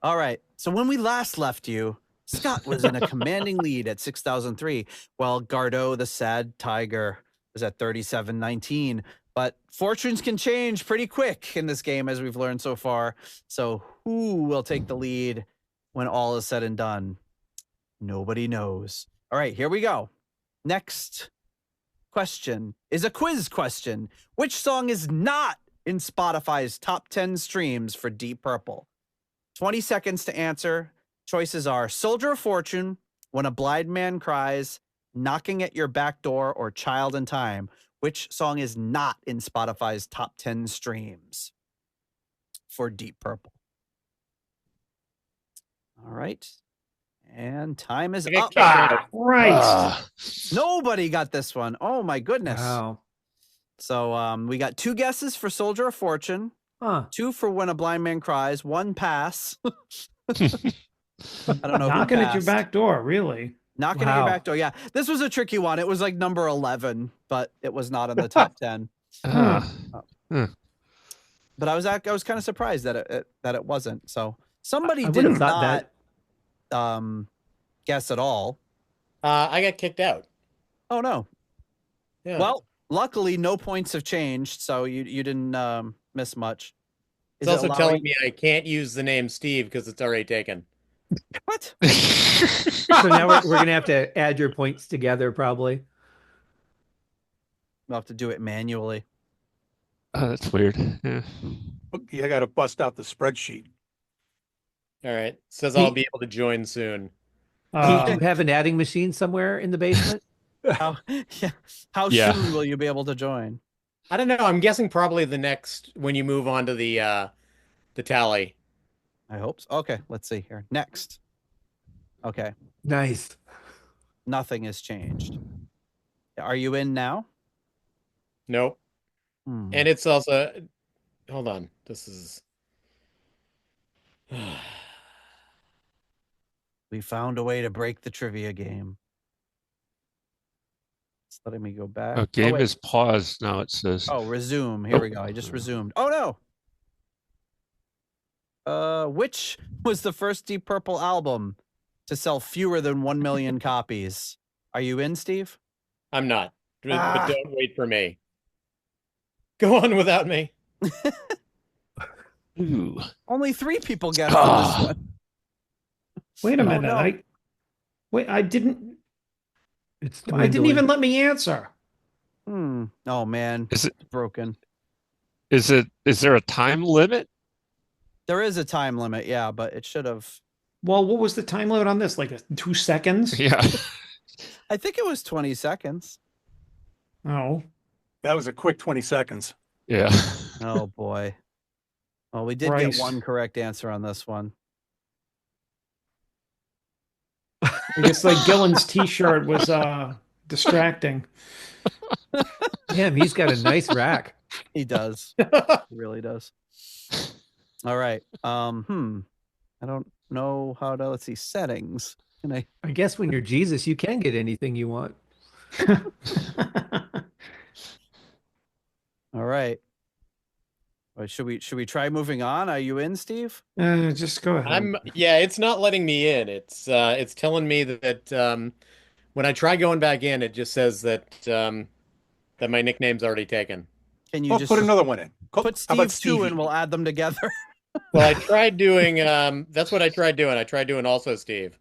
All right. So when we last left you, Scott was in a commanding lead at 6,003, while Gardeau, the sad tiger, was at 3,719. But fortunes can change pretty quick in this game, as we've learned so far. So who will take the lead when all is said and done? Nobody knows. All right, here we go. Next question is a quiz question. Which song is not in Spotify's top 10 streams for Deep Purple? 20 seconds to answer. Choices are Soldier of Fortune, When a Blind Man Cries, Knocking at Your Back Door, or Child in Time. Which song is not in Spotify's top 10 streams for Deep Purple? All right. And time is up. Right. Nobody got this one. Oh, my goodness. Wow. So we got 2 guesses for Soldier of Fortune, Huh. 2 for When a Blind Man Cries, 1 pass. I don't know. Knocking who at your passed. back door, really? Knocking at your Wow. back door. Yeah, this was a tricky one. It was like number 11, but it was not in the top 10. Uh, But I was kind of surprised that it wasn't. So somebody I would did have thought not that. guess at all. I got kicked out. Oh no. Yeah. Well, luckily no points have changed, so you didn't miss much. it's Is it also allowing- telling me I can't use the name Steve because it's already taken. What? So now we're gonna have to add your points together, probably. We'll have to do it manually. that's weird. Yeah. I got to bust out the spreadsheet. All right. Says I'll be able to join soon. Pete, do you have an adding machine somewhere in the basement? How Yeah. soon will you be able to join? I don't know. I'm guessing probably the next when you move on to the tally. I hope so. Okay, let's see here. Next. Okay, Nice. nothing has changed. Are you in now? Nope. Hmm. And it's also hold on. This is We found a way to break the trivia game. It's letting me go back. Oh, game wait. is paused now. It says. Oh, resume. Here we go. I just resumed. Oh no. Which was the first Deep Purple album to sell fewer than 1 million copies? Are you in, Steve? I'm not. But Ah. don't wait for me. Go on without me. Ooh. Only 3 people guessed on this one. Wait a Oh, minute. no. I didn't It's I didn't dwindling. even let me answer. Oh man, Is it? it's broken. Is there a time limit? There is a time limit, yeah, but it should have. Well, what was the time limit on this? Like 2 seconds? Yeah. I think it was 20 seconds. Oh. That was a quick 20 seconds. Yeah. Oh boy. Well, we did Christ. get one correct answer on this one. I guess like Gillen's t-shirt was distracting. Damn, he's got a nice rack. He does. He really does. All right. I don't know how to. Let's see settings. Can I? I guess when you're Jesus, you can get anything you want. All right. Well, should we try moving on? Are you in, Steve? Just go ahead. It's not letting me in. It's telling me that when I try going back in, it just says that that my nickname's already taken. Can you Well, just put another one in. put How about Steve 2 Stevie? and we'll add them together? Well, I tried doing that's what I tried doing. I tried doing also Steve.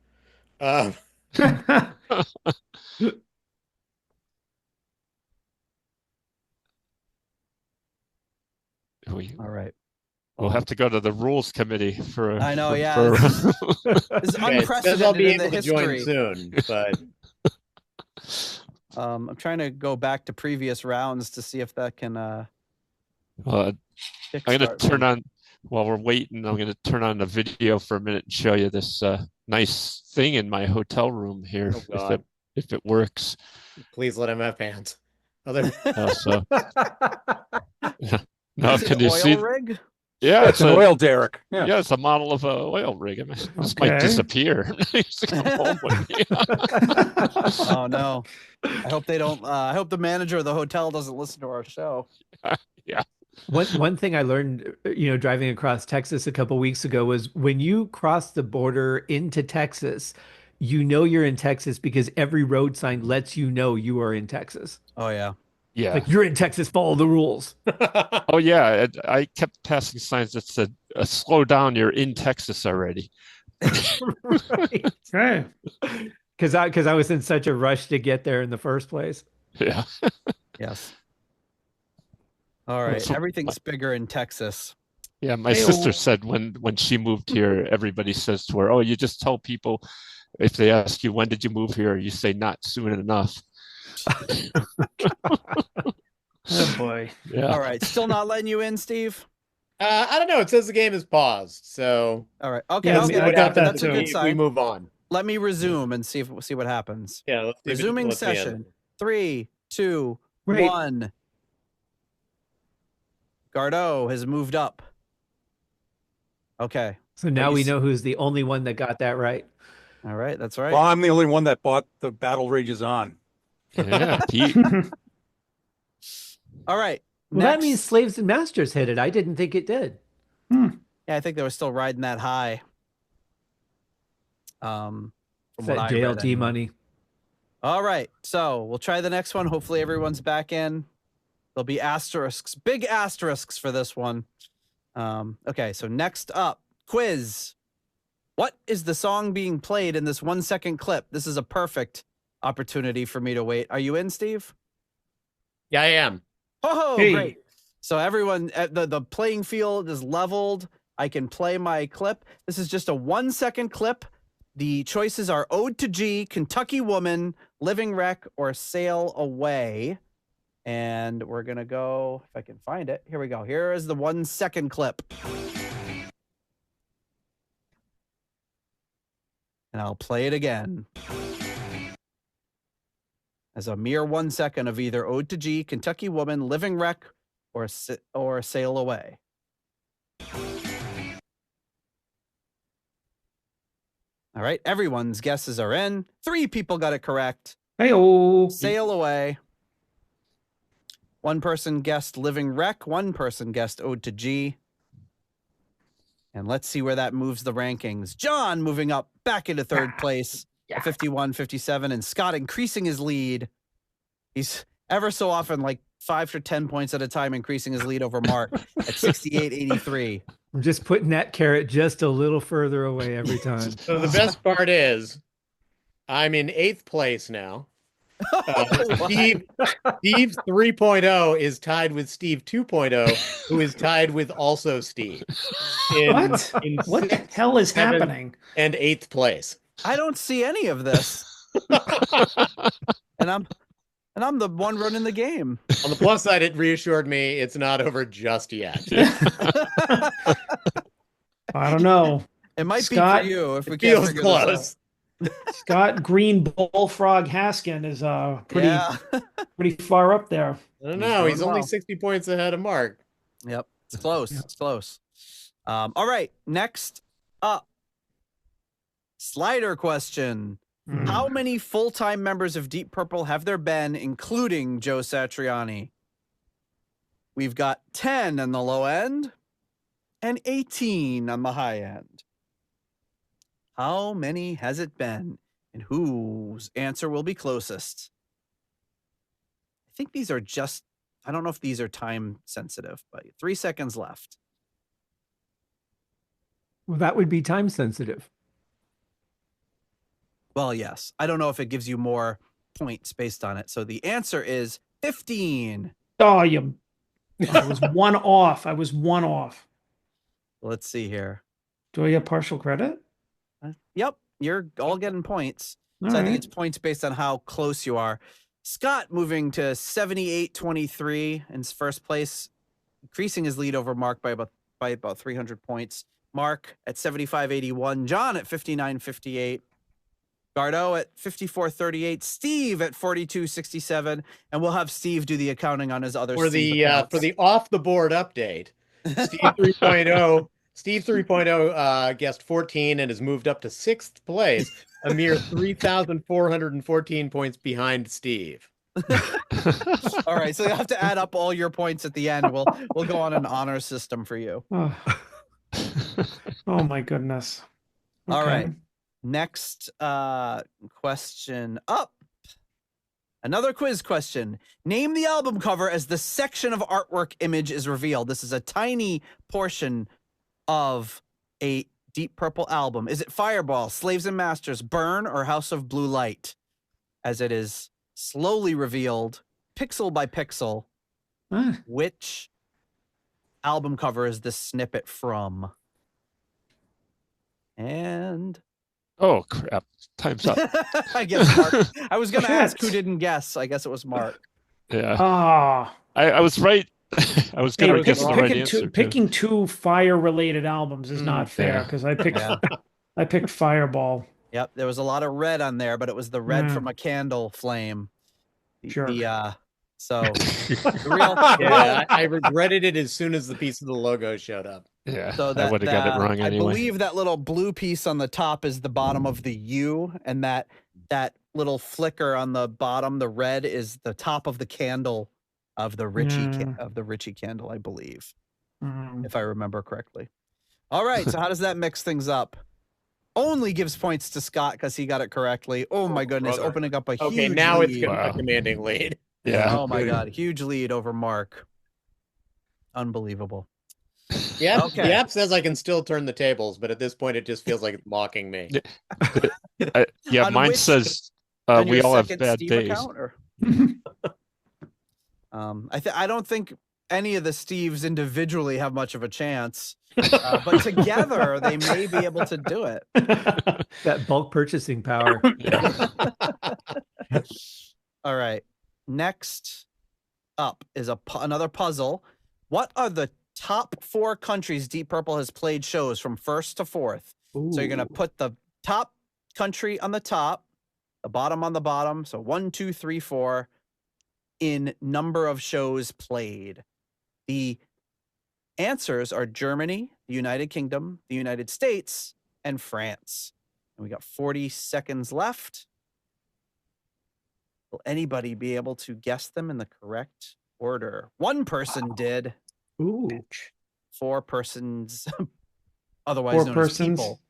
All right. We'll have to go to the rules committee for. I know, yeah. for- It's Okay, it says unprecedented I'll be in the able to join history. soon, but I'm trying to go back to previous rounds to see if that can I'm going to turn on, while we're waiting, I'm going to turn on the video for a minute and show you this nice thing in my hotel room here, Oh, God. if it works. Please let him have pants. Other So, now, It's an can you oil see? rig? Yeah, It's an oil derrick. Yeah. Yeah, it's a model of an oil rig. I mean, this Okay. might disappear. Come home with me. Oh no! I hope they don't. I hope the manager of the hotel doesn't listen to our show. Yeah. One thing I learned, driving across Texas a couple weeks ago was when you cross the border into Texas, you're in Texas because every road sign lets you know you are in Texas. Oh yeah. Yeah. Like, you're in Texas, follow the rules. Oh yeah. I kept passing signs that said, "Slow down, you're in Texas already." Right. Okay. Because I was in such a rush to get there in the first place. Yeah. Yes. All right. So- Everything's bigger in Texas. Yeah, my Hey-o. sister said when she moved here, everybody says to her, "Oh, you just tell people if they ask you when did you move here, you say not soon enough." Oh boy. Yeah. All right. Still not letting you in, Steve? I don't know. It says the game is paused, so All right. Okay. Yeah, okay. I got that That's too. a good we sign. move on. Let me resume and see what happens. Yeah, let's see if it Resuming lets me in. session. 3, 2, Wait. 1. Gardeau has moved up. Okay. So now you we s- know who's the only one that got that right. All right. That's right. Well, I'm the only one that bought the Battle Rages on. Yeah. Pete. All right. Well, that Next- means Slaves and Masters hit it. I didn't think it did. Yeah, I think they were still riding that high. From It's what that I read JLT anyway. money. All right. So we'll try the next one. Hopefully everyone's back in. There'll be asterisks, big asterisks for this one. Okay, so next up, quiz. What is the song being played in this 1 second clip? This is a perfect opportunity for me to wait. Are you in, Steve? Yeah, I am. Oh, Hey. great. So everyone, the playing field is leveled. I can play my clip. This is just a 1 second clip. The choices are Ode to G, Kentucky Woman, Living Wreck, or Sail Away. And we're going to go, if I can find it. Here we go. Here is the 1 second clip. And I'll play it again. As a mere 1 second of either Ode to G, Kentucky Woman, Living Wreck, or Sail Away. All right, everyone's guesses are in. 3 people got it correct. Hey-o. Sail Away. 1 person guessed Living Wreck. 1 person guessed Ode to G. And let's see where that moves the rankings. John moving up back into 3rd place at 51-57, and Scott increasing his lead. He's ever so often, like 5 to 10 points at a time, increasing his lead over Mark at 68-83. I'm just putting that carrot just a little further away every time. So the best part is, I'm in 8th place now. Steve 3.0 is tied with Steve 2.0, who is tied with also Steve. What? What the hell is 7th happening? and 8th place. I don't see any of this. And I'm the one running the game. On the plus side, it reassured me it's not over just yet. I don't know. It might Scott, be for you if we It can't feels figure this out. close. Scott Green Bullfrog Haskin is pretty Yeah. pretty far up there. I don't know. doing He's only well. 60 points ahead of Mark. Yep. It's close. It's close. All right. Next up. Slider question. Mm. How many full-time members of Deep Purple have there been, including Joe Satriani? We've got 10 on the low end and 18 on the high end. How many has it been, and whose answer will be closest? I think these are just, I don't know if these are time sensitive, but 3 seconds left. Well, that would be time sensitive. Well, yes. I don't know if it gives you more points based on it. So the answer is 15. Oh, I was one off. I was one off. Let's see here. Do I get partial credit? Yep, you're all getting points. All So I think right. it's points based on how close you are. Scott moving to 78-23 in first place increasing his lead over Mark by about 300 points. Mark at 75.81, John at 59.58, Gardo at 54.38, Steve at 42.67, and we'll have Steve do the accounting on his other For Steve the accounts. for the off the board update, Steve 3.0 Steve 3.0 guessed 14 and has moved up to 6th place, a mere 3,414 points behind Steve. All right, so you have to add up all your points at the end. We'll go on an honor system for you. Oh, oh my goodness. All Okay. right. Next question up. Another quiz question. Name the album cover as the section of artwork image is revealed. This is a tiny portion of a Deep Purple album. Is it Fireball, Slaves and Masters, Burn, or House of Blue Light? As it is slowly revealed, pixel by pixel, which album cover is this snippet from? And oh crap! Time's up. I guess Mark. I was going to ask who didn't guess. I guess it was Mark. Yeah. Ah, I was right. I was going to guess the right answer. Picking two fire-related albums is not fair because I picked I picked Fireball. Yep, there was a lot of red on there, but it was the red from a candle flame. Sure. So the real, I regretted it as soon as the piece of the logo showed up. Yeah, so I would have got it wrong anyway. I believe that little blue piece on the top is the bottom of the U, and that little flicker on the bottom, the red, is the top of the candle of the Ritchie candle, I believe, if I remember correctly. All right, so how does that mix things up? Only gives points to Scott because he got it correctly. Oh my goodness, opening up a huge lead. Now it's a commanding lead. Yeah. Oh my God, huge lead over Mark. Unbelievable. Yeah. Okay. The app says I can still turn the tables, but at this point it just feels like it's mocking me. Yeah, mine says we all have bad days. I don't think any of the Steves individually have much of a chance, but together they may be able to do it. That bulk purchasing power. All right. Next up is another puzzle. What are the top 4 countries Deep Purple has played shows from 1st to 4th? Ooh. So you're going to put the top country on the top, the bottom on the bottom. So 1, 2, 3, 4 in number of shows played. The answers are Germany, the United Kingdom, the United States, and France. And we got 40 seconds left. Will anybody be able to guess them in the correct order? One person did. Ooh. 4 persons, otherwise known as people,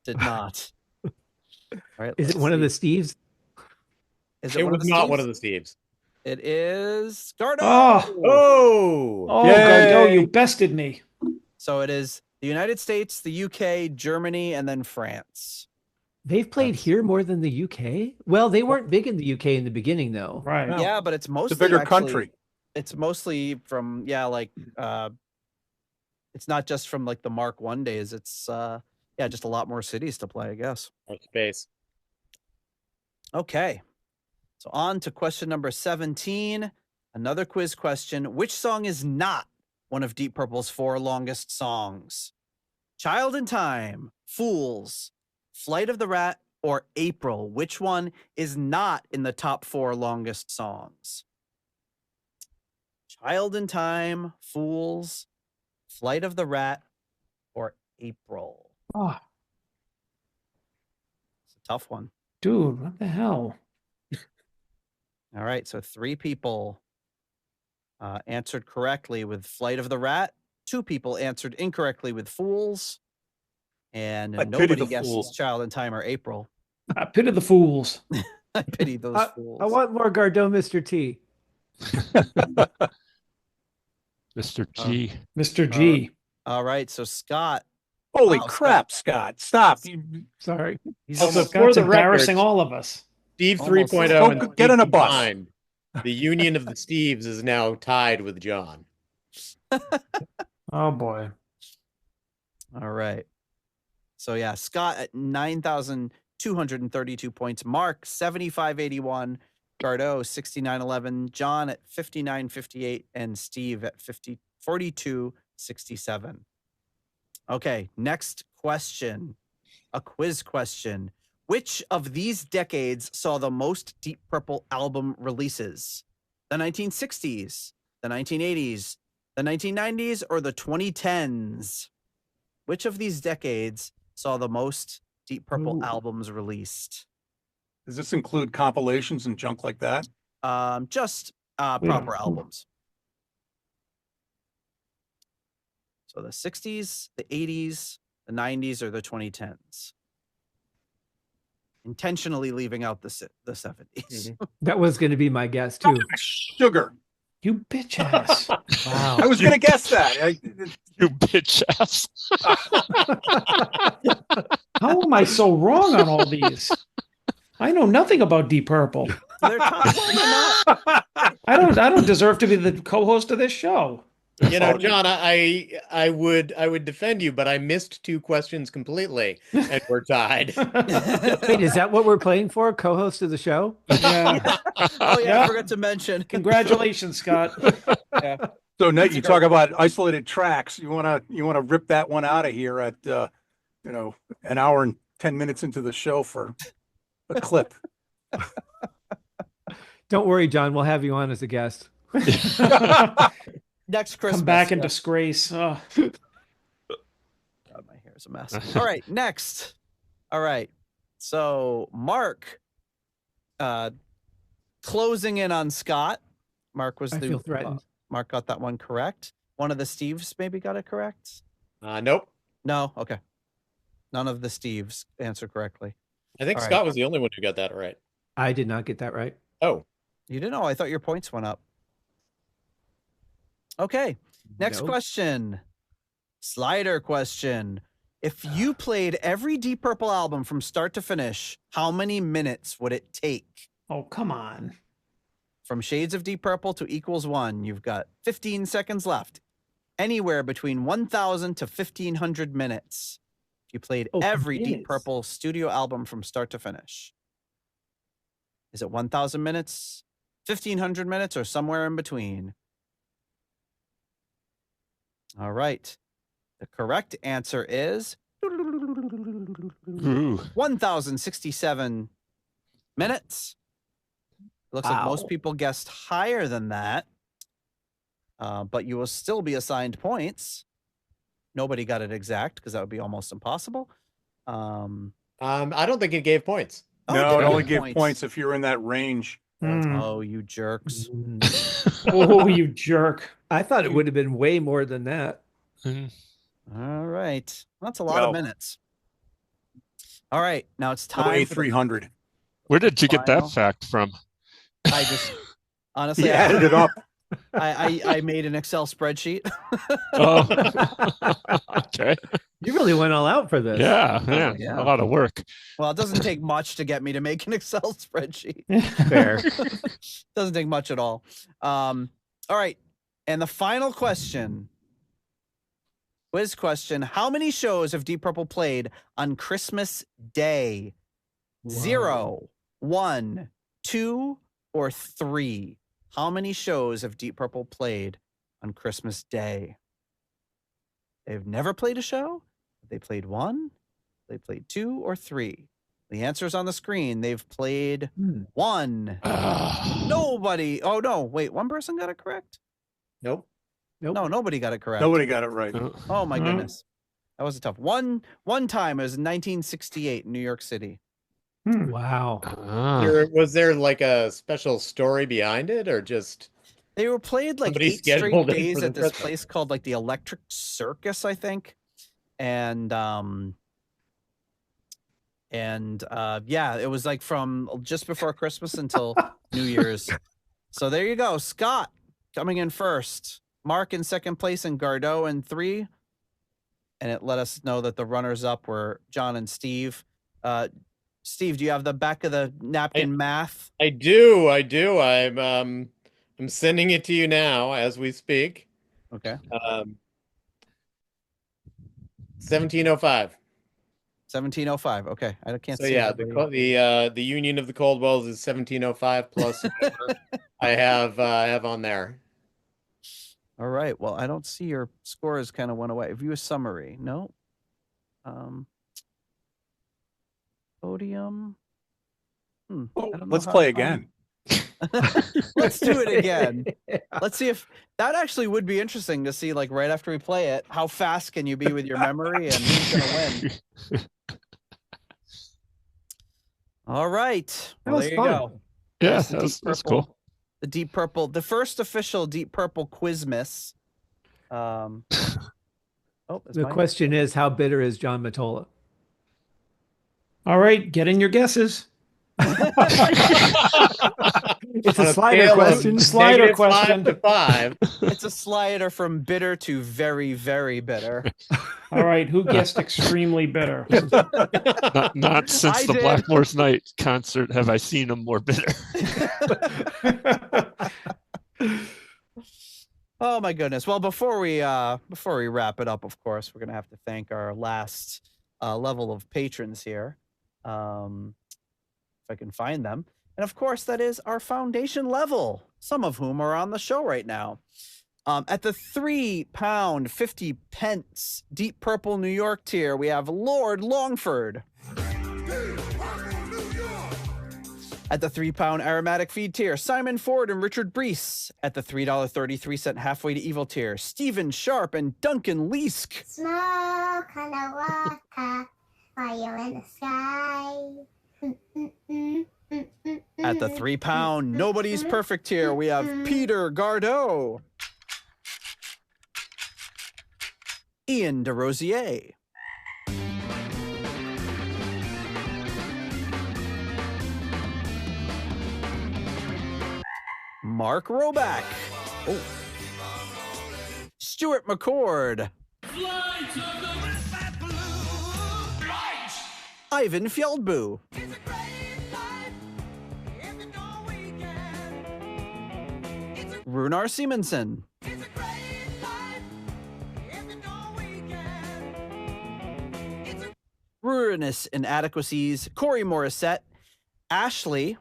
did not. All right, is it one of the Steves? It was not one of the Steves. It is Gardo. Oh, Gardo, you bested me. So it is the United States, the UK, Germany, and then France. They've played here more than the UK? Well, they weren't big in the UK in the beginning, though. Right. Yeah, but it's mostly a bigger country. It's mostly from, it's not just from like the Mark 1 days. It's, just a lot more cities to play, I guess. More space. Okay. So on to question number 17. Another quiz question. Which song is not one of Deep Purple's 4 longest songs? Child in Time, Fools, Flight of the Rat, or April? Which one is not in the top 4 longest songs? Child in Time, Fools, Flight of the Rat, or April? Oh. It's a tough one. Dude, what the hell? All right, so 3 people answered correctly with Flight of the Rat. 2 people answered incorrectly with Fools. And nobody guesses Child in Time or April. I pity the fools. I pity those fools. I want more Gardo, Mr. T. Mr. G. Mr. G. All right, so Scott. Holy crap, Scott. Stop. Sorry. He's also Scott's embarrassing all of us. Steve 3.0 and get in a bus. Behind. The union of the Steves is now tied with John. Oh, boy. All right. So, yeah, Scott at 9,232 points. Mark, 75.81. Gardo, 69.11. John at 59.58. And Steve at 4267. Okay, next question. A quiz question. Which of these decades saw the most Deep Purple album releases? The 1960s, the 1980s, the 1990s, or the 2010s? Which of these decades saw the most Deep Purple albums released? Does this include compilations and junk like that? Just proper albums. So the 60s, the 80s, the 90s, or the 2010s. Intentionally leaving out the 70s. Mm-hmm. That was going to be my guess too. Sugar. You bitch ass. Wow. I was going to guess that. You bitch ass. How am I so wrong on all these? I know nothing about Deep Purple. They're top. I don't deserve to be the co-host of this show. You know, John, I would defend you, but I missed 2 questions completely, and we're tied. Wait, is that what we're playing for? Co-host of the show? Yeah. Oh yeah, I forgot to mention. Congratulations, Scott. Yeah. So Nate, you talk about isolated tracks. You wanna rip that one out of here at an hour and 10 minutes into the show for a clip. Don't worry, John. We'll have you on as a guest. Next Christmas. Come back in disgrace. Oh. God, my hair is a mess. All right, next. All right. So Mark, closing in on Scott. Mark was I feel threatened. Mark got that one correct. One of the Steves maybe got it correct. Nope. No. Okay. None of the Steves answered correctly. I think All Scott right. was the only one who got that right. I did not get that right. Oh, You didn't know? I thought your points went up. Okay. Next No. question. Slider question. If you played every Deep Purple album from start to finish, how many minutes would it take? Oh, come on. From Shades of Deep Purple to Equals One, you've got 15 seconds left. Anywhere between 1,000 to 1,500 minutes. If you played every Deep minutes. Purple studio album from start to finish. Is it 1,000 minutes, 1,500 minutes, or somewhere in between? All right. The correct answer is Ooh. 1,067 minutes. Looks like most Wow. people guessed higher than that, but you will still be assigned points. Nobody got it exact because that would be almost impossible. I don't think it gave points. Oh, No, did it only give gave points if you're in that range. Oh, you jerks. Oh, you jerk. I thought it would have been way more than that. All right. That's a lot of minutes. All right. Now it's time Way for the 300. Where did you get Final. that fact from? I just honestly He added it up. I made an Excel spreadsheet. Oh, okay. You really went all out for this. Yeah, Yeah. a lot of work. Well, it doesn't take much to get me to make an Excel spreadsheet. Fair. Doesn't take much at all. All right. And the final question. Quiz question. How many shows have Deep Purple played on Christmas Day? 0, 1, 2, or 3? How many shows have Deep Purple played on Christmas Day? They've never played a show? They played 1? They played 2 or 3? The answer's on the screen. They've played 1. Nobody. Oh, no. Wait, one person got it correct? Nope. No, nobody got it correct. Nobody got it right. Oh, my goodness. That was a tough one. One time, it was 1968 in New York City. Wow. Was there like a special story behind it, or just They were played like somebody 8 straight scheduled it days for at the this Christmas? place called like the Electric Circus, I think. And yeah, it was like from just before Christmas until New Year's. So there you go. Scott coming in first. Mark in second place and Gardeau in 3. And it let us know that the runners up were John and Steve. Steve, do you have the back of the napkin math? I do. I'm sending it to you now as we speak. Okay. 1705. 1705. Okay. I can't So see. yeah, everybody. the Union of the Coldwells is 1705 plus whatever I have on there. All right. Well, I don't see your scores kind of went away. View a summary. No. Podium. Let's play again. Let's do it again. Let's see if that actually would be interesting to see, like right after we play it, how fast can you be with your memory and who's going to win? All right. Well, there you go. Yeah, that's cool. The Deep Purple, the first official Deep Purple Quizmas. The question is, how bitter is John Matola? All right, get in your guesses. It's a slider question. Slider question. 5 to 5. It's a slider from bitter to very, very bitter. All right, who guessed extremely bitter? Not since the Blackmore's Night concert have I seen him more bitter. Oh my goodness. Well, before we wrap it up, of course, we're gonna have to thank our last level of patrons here. If I can find them. And of course, that is our foundation level, some of whom are on the show right now. At the £3.50 Deep Purple New York tier, we have Lord Longford. At the £3 Aromatic Feed tier, Simon Ford and Richard Brees. At the $3.33 Halfway to Evil tier, Stephen Sharp and Duncan Leask. Smoke on the water, fire in the sky. At the £3 Nobody's Perfect tier, we have Peter Gardeau, Ian DeRosier, Mark Roback, Stuart McCord, Ivan Fjeldbu, Runar Simonsen, Ruinous Inadequacies, Corey Morissette, Ashley,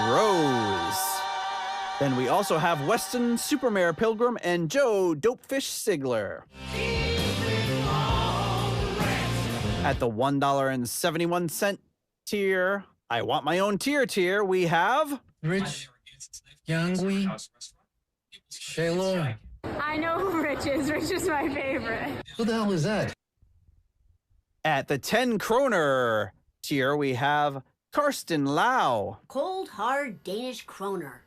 Rose. Then we also have Weston Supermare Pilgrim and Joe Dopefish Sigler. At the $1.71 tier, I want my own tier, we have Rich, Youngwy, Shaylor. I know who Rich is. Rich is my favorite. Who the hell is that? At the 10 kroner tier, we have Karsten Lau. Cold, hard Danish kroner.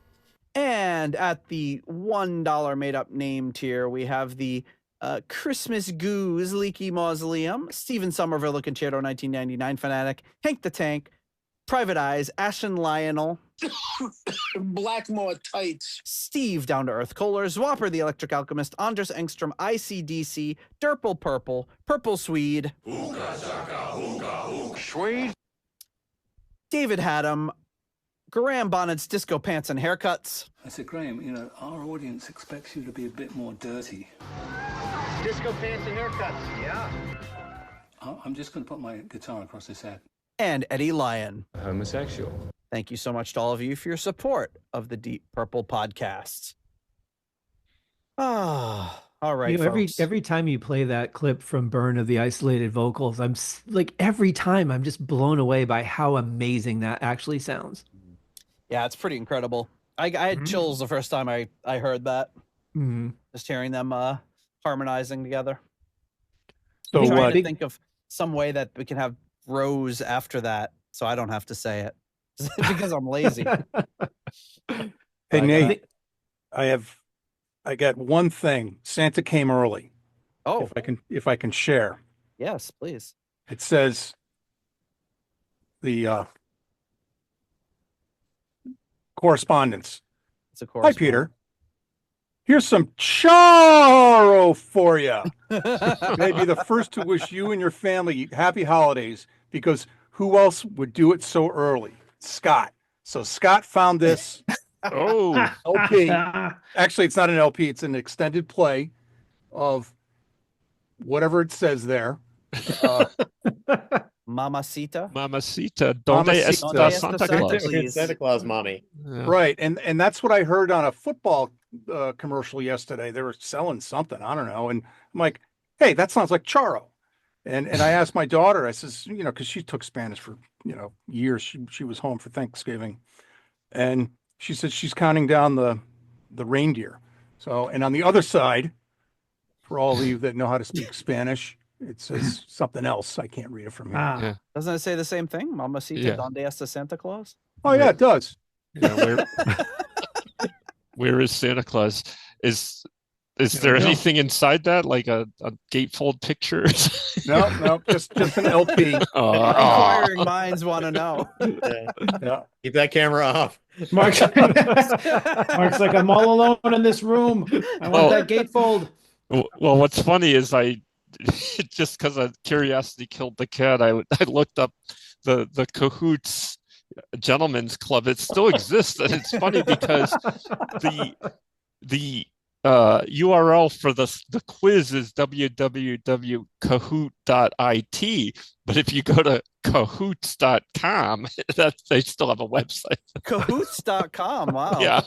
And at the $1 made-up name tier, we have the Christmas Goose Leaky Mausoleum, Stephen Somerville Concerto 1999 Fanatic, Hank the Tank, Private Eyes, Ashen Lionel, Blackmore Tights, Steve Down to Earth Kohler, Zwapper the Electric Alchemist, Andres Engstrom, ICDC, Durple Purple, Purple Swede, Swede, David Haddam, Graham Bonnet's Disco Pants and Haircuts. I said, Graham, you know, our audience expects you to be a bit more dirty. Disco Pants and Haircuts, yeah. I'm just going to put my guitar across his head. And Eddie Lyon. Homosexual. Thank you so much to all of you for your support of the Deep Purple podcast. Ah, all right, you know, folks. every time you play that clip from Burn of the isolated vocals, I'm like, every time I'm just blown away by how amazing that actually sounds. Yeah, it's pretty incredible. I had chills the first time I heard that. Just hearing them harmonizing together. So I'm trying to think of some way that we can have Rose after that, so I don't have to say it because I'm lazy. Hey, Nate, I got one thing. Santa came early. Oh, if I can share. Yes, please. It says the correspondence. It's a Hi, Peter. Here's some charo for you. Maybe the first to wish you and your family happy holidays, because who else would do it so early? Scott. So Scott found this LP. Actually, it's not an LP. It's an extended play of whatever it says there. Mamacita. Mamacita, ¿dónde está Santa Claus? Santa Claus, mommy. Yeah. Right, and that's what I heard on a football commercial yesterday. They were selling something, I don't know, and I'm like, hey, that sounds like Charo. And I asked my daughter, I says, because she took Spanish for years. She was home for Thanksgiving, and she said she's counting down the reindeer. So, and on the other side, for all of you that know how to speak Spanish, it says something else. I can't read it from here. Yeah. Doesn't it say the same thing? Mamacita, donde está Santa Claus? Oh yeah, it does. Yeah, where is Santa Claus? Is there anything inside that, like a gatefold picture? No, just an LP. Inquiring minds want to know. Yeah. Keep that camera off. Mark's like, I'm all alone in this room. I want that gatefold. Well, what's funny is just because of curiosity killed the cat, I looked up the Cahoots Gentlemen's Club. It still exists, and it's funny because the URL for the quiz is www.kahoot.it, but if you go to kahoots.com, they still have a website. Kahoots.com, wow. Yeah.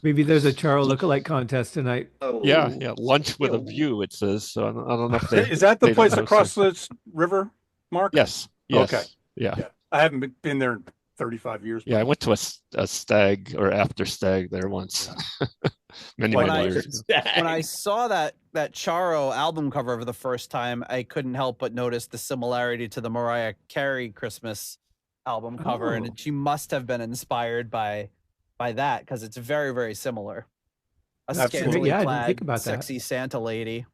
Maybe there's a Charo lookalike contest tonight. Yeah, lunch with a view, it says. So I don't know if they... Is that the place across the river, Mark? Yes. Okay. Yeah. I haven't been there in 35 years. Yeah, I went to a stag or after stag there once. many years ago. When I saw that Charo album cover for the first time, I couldn't help but notice the similarity to the Mariah Carey Christmas album cover, and she must have been inspired by that, because it's very, very similar. A scantily clad, sexy Santa lady.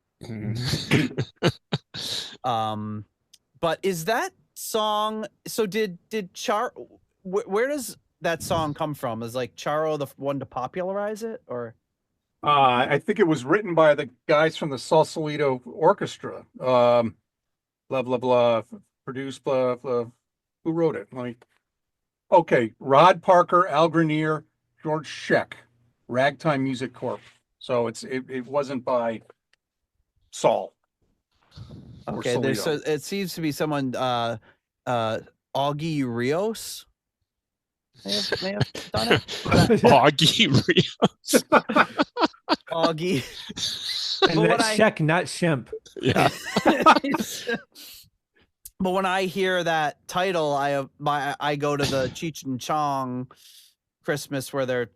But is that song? So did Charo? Where does that song come from? Is like Charo the one to popularize it, or? I think it was written by the guys from the Sausalito Orchestra. Blah blah blah. Produced blah blah. Who wrote it? Okay, Rod Parker, Al Grenier, George Sheck, Ragtime Music Corp. So it wasn't by Saul. Okay, so it seems to be someone Augie Rios may have done it. Augie Rios. Augie. And that's Sheck, not Shemp. Yeah. But when I hear that title, I go to the Cheech and Chong Christmas, where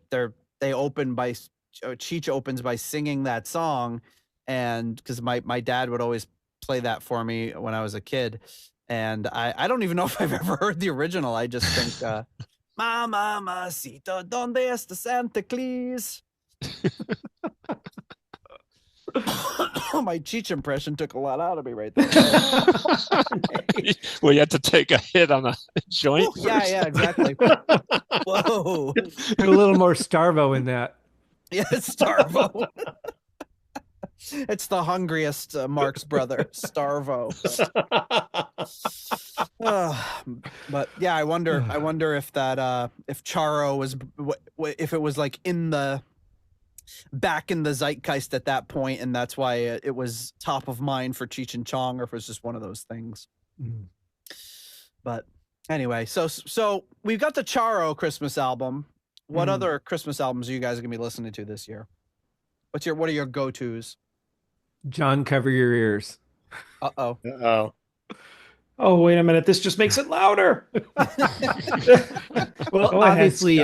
they open by Cheech opens by singing that song, and because my dad would always play that for me when I was a kid, and I don't even know if I've ever heard the original. I just think Mamacita, donde está Santa Claus? My Cheech impression took a lot out of me right there. Well, you had to take a hit on a joint. Oh, yeah, exactly. Whoa. Put a little more Starvo in that. Yeah, Starvo. It's the hungriest Mark's brother, Starvo. But yeah, I wonder if that if Charo was, if it was like back in the zeitgeist at that point, and that's why it was top of mind for Cheech and Chong, or if it was just one of those things. But anyway, so we've got the Charo Christmas album. What other Christmas albums are you guys gonna be listening to this year? What are your go-tos? John, cover your ears. Uh-oh. Oh, wait a minute. This just makes it louder. Well, obviously,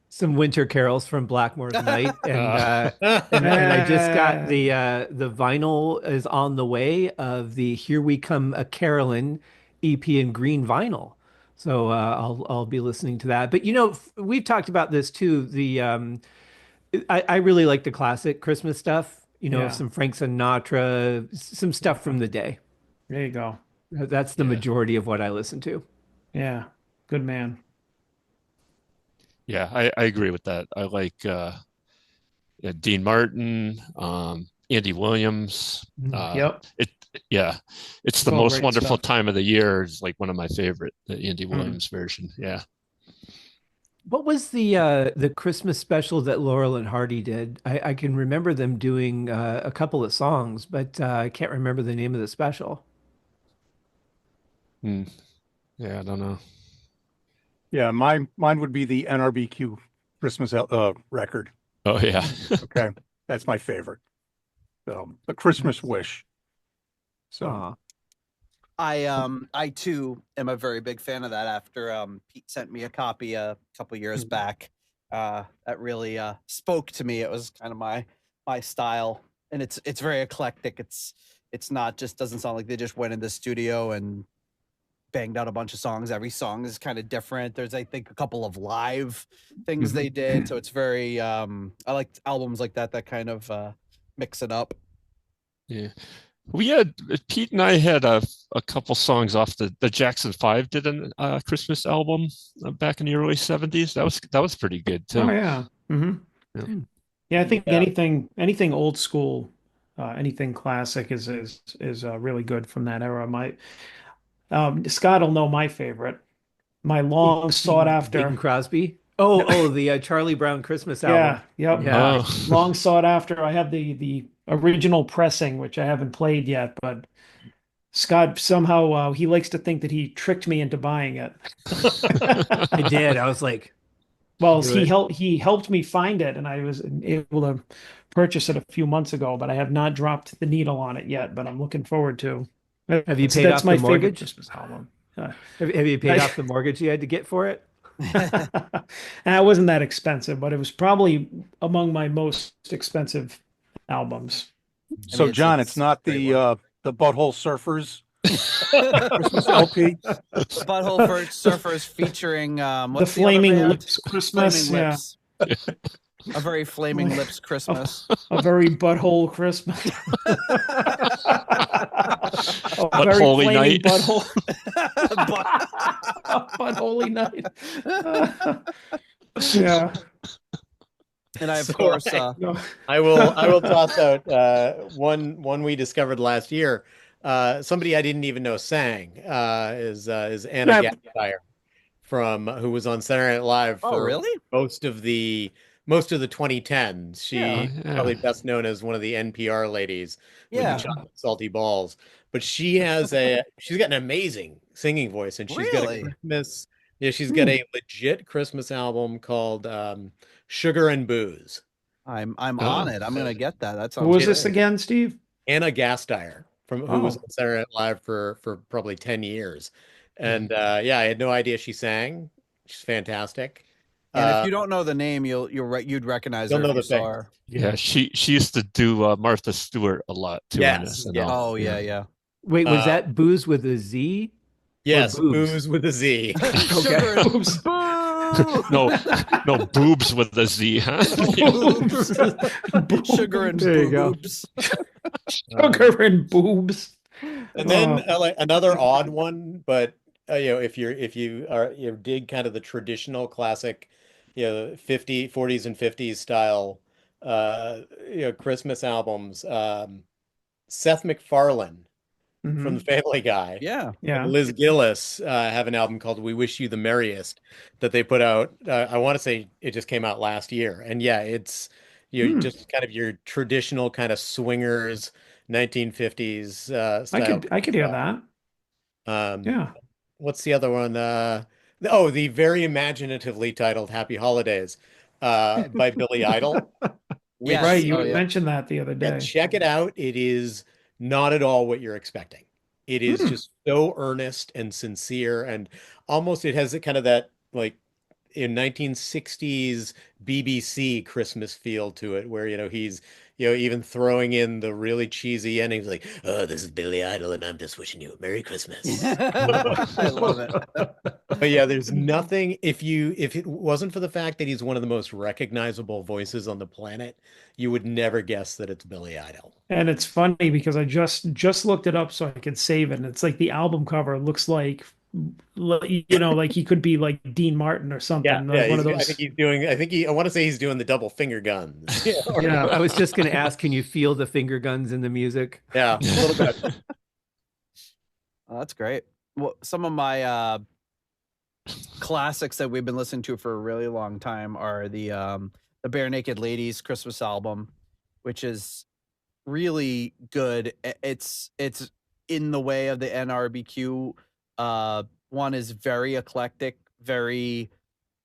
some winter carols from Blackmore's Night, and I just got the vinyl is on the way of the Here We Come a Carolyn EP in green vinyl. So I'll be listening to that. But we've talked about this too. I really like the classic Christmas stuff. Some Frank Sinatra, some stuff from the day. There you go. That's the majority of what I listen to. Yeah, good man. Yeah, I agree with that. I like Dean Martin, Andy Williams. Yep. It's the most wonderful time of the year. It's like one of my favorite, the Andy Williams version. Yeah. What was the Christmas special that Laurel and Hardy did? I can remember them doing a couple of songs, but I can't remember the name of the special. Yeah, I don't know. Yeah, mine would be the NRBQ Christmas record. Oh yeah. Okay, that's my favorite. So the Christmas Wish. So I too am a very big fan of that. After Pete sent me a copy a couple years back, that really spoke to me. It was kind of my style, and it's very eclectic. It's not just doesn't sound like they just went in the studio and banged out a bunch of songs. Every song is kind of different. There's, I think, a couple of live things they did, so it's very I like albums like that kind of mix it up. Yeah. We had Pete and I had a couple songs off the Jackson 5 did a Christmas album back in the early 70s. That was pretty good too. Oh yeah. Yeah, I think anything old school, anything classic is really good from that era. Scott will know my favorite, my long sought after Bing Crosby. Oh, the Charlie Brown Christmas album. Yep. Yeah. Long sought after. I have the original pressing, which I haven't played yet, but Scott somehow he likes to think that he tricked me into buying it. I did. I was like, well, he helped me find it, and I was able to purchase it a few months ago, but I have not dropped the needle on it yet. But I'm looking forward to. Have you paid off the mortgage? Christmas album. Have you paid off the mortgage you had to get for it? And it wasn't that expensive, but it was probably among my most expensive albums. So, John, it's not the Butthole Surfers Christmas LP. Butthole Surfers featuring the Flaming Lips Christmas. Flaming Lips. A very Flaming Lips Christmas. A very butthole Christmas. A very Butthole night. Butthole. Butthole night. Yeah. And I, of course, I will toss out one we discovered last year. Somebody I didn't even know sang is Anna Gasteyer who was on Saturday Night Live for most of the 2010s. She probably best known as one of the NPR ladies with the chocolate salty balls. But she's got an amazing singing voice, and she's got a Christmas. Yeah, she's got a legit Christmas album called Sugar and Booze. I'm on it. I'm gonna get that. That sounds. Who was this again, Steve? Anna Gasteyer who was on Saturday Night Live for probably 10 years. And I had no idea she sang. She's fantastic. And if you don't know the name, you'd recognize her. You'll know the face. Yeah, she used to do Martha Stewart a lot too. Yes. Oh yeah. Wait, was that Booze with a Z? Yes, Booze with a Z. Okay. Boobs. No, boobs with a Z, huh? Sugar and boobs. Sugar and boobs. And then another odd one, but if you dig kind of the traditional classic, 40s and 50s style, Christmas albums, Seth MacFarlane from the Family Guy, and Liz Gillis have an album called "We Wish You the Merriest" that they put out. I want to say it just came out last year, and it's just kind of your traditional kind of swingers 1950s style. I could hear that. Yeah. What's the other one? The very imaginatively titled "Happy Holidays" by Billy Idol. Right, you mentioned that the other day. Yeah, check it out. It is not at all what you're expecting. It is just so earnest and sincere, and almost it has kind of that like in 1960s BBC Christmas feel to it, where he's even throwing in the really cheesy endings like, "Oh, this is Billy Idol, and I'm just wishing you a Merry Christmas." I love it. But yeah, there's nothing. If it wasn't for the fact that he's one of the most recognizable voices on the planet, you would never guess that it's Billy Idol. And it's funny because I just looked it up so I could save it. And it's like the album cover looks like like he could be like Dean Martin or something. Yeah, one of those. I want to say he's doing the double finger guns. Yeah, I was just going to ask, can you feel the finger guns in the music? Yeah, a little bit. Oh, that's great. Well, some of my classics that we've been listening to for a really long time are the Bare Naked Ladies Christmas album, which is really good. It's in the way of the NRBQ One is very eclectic, very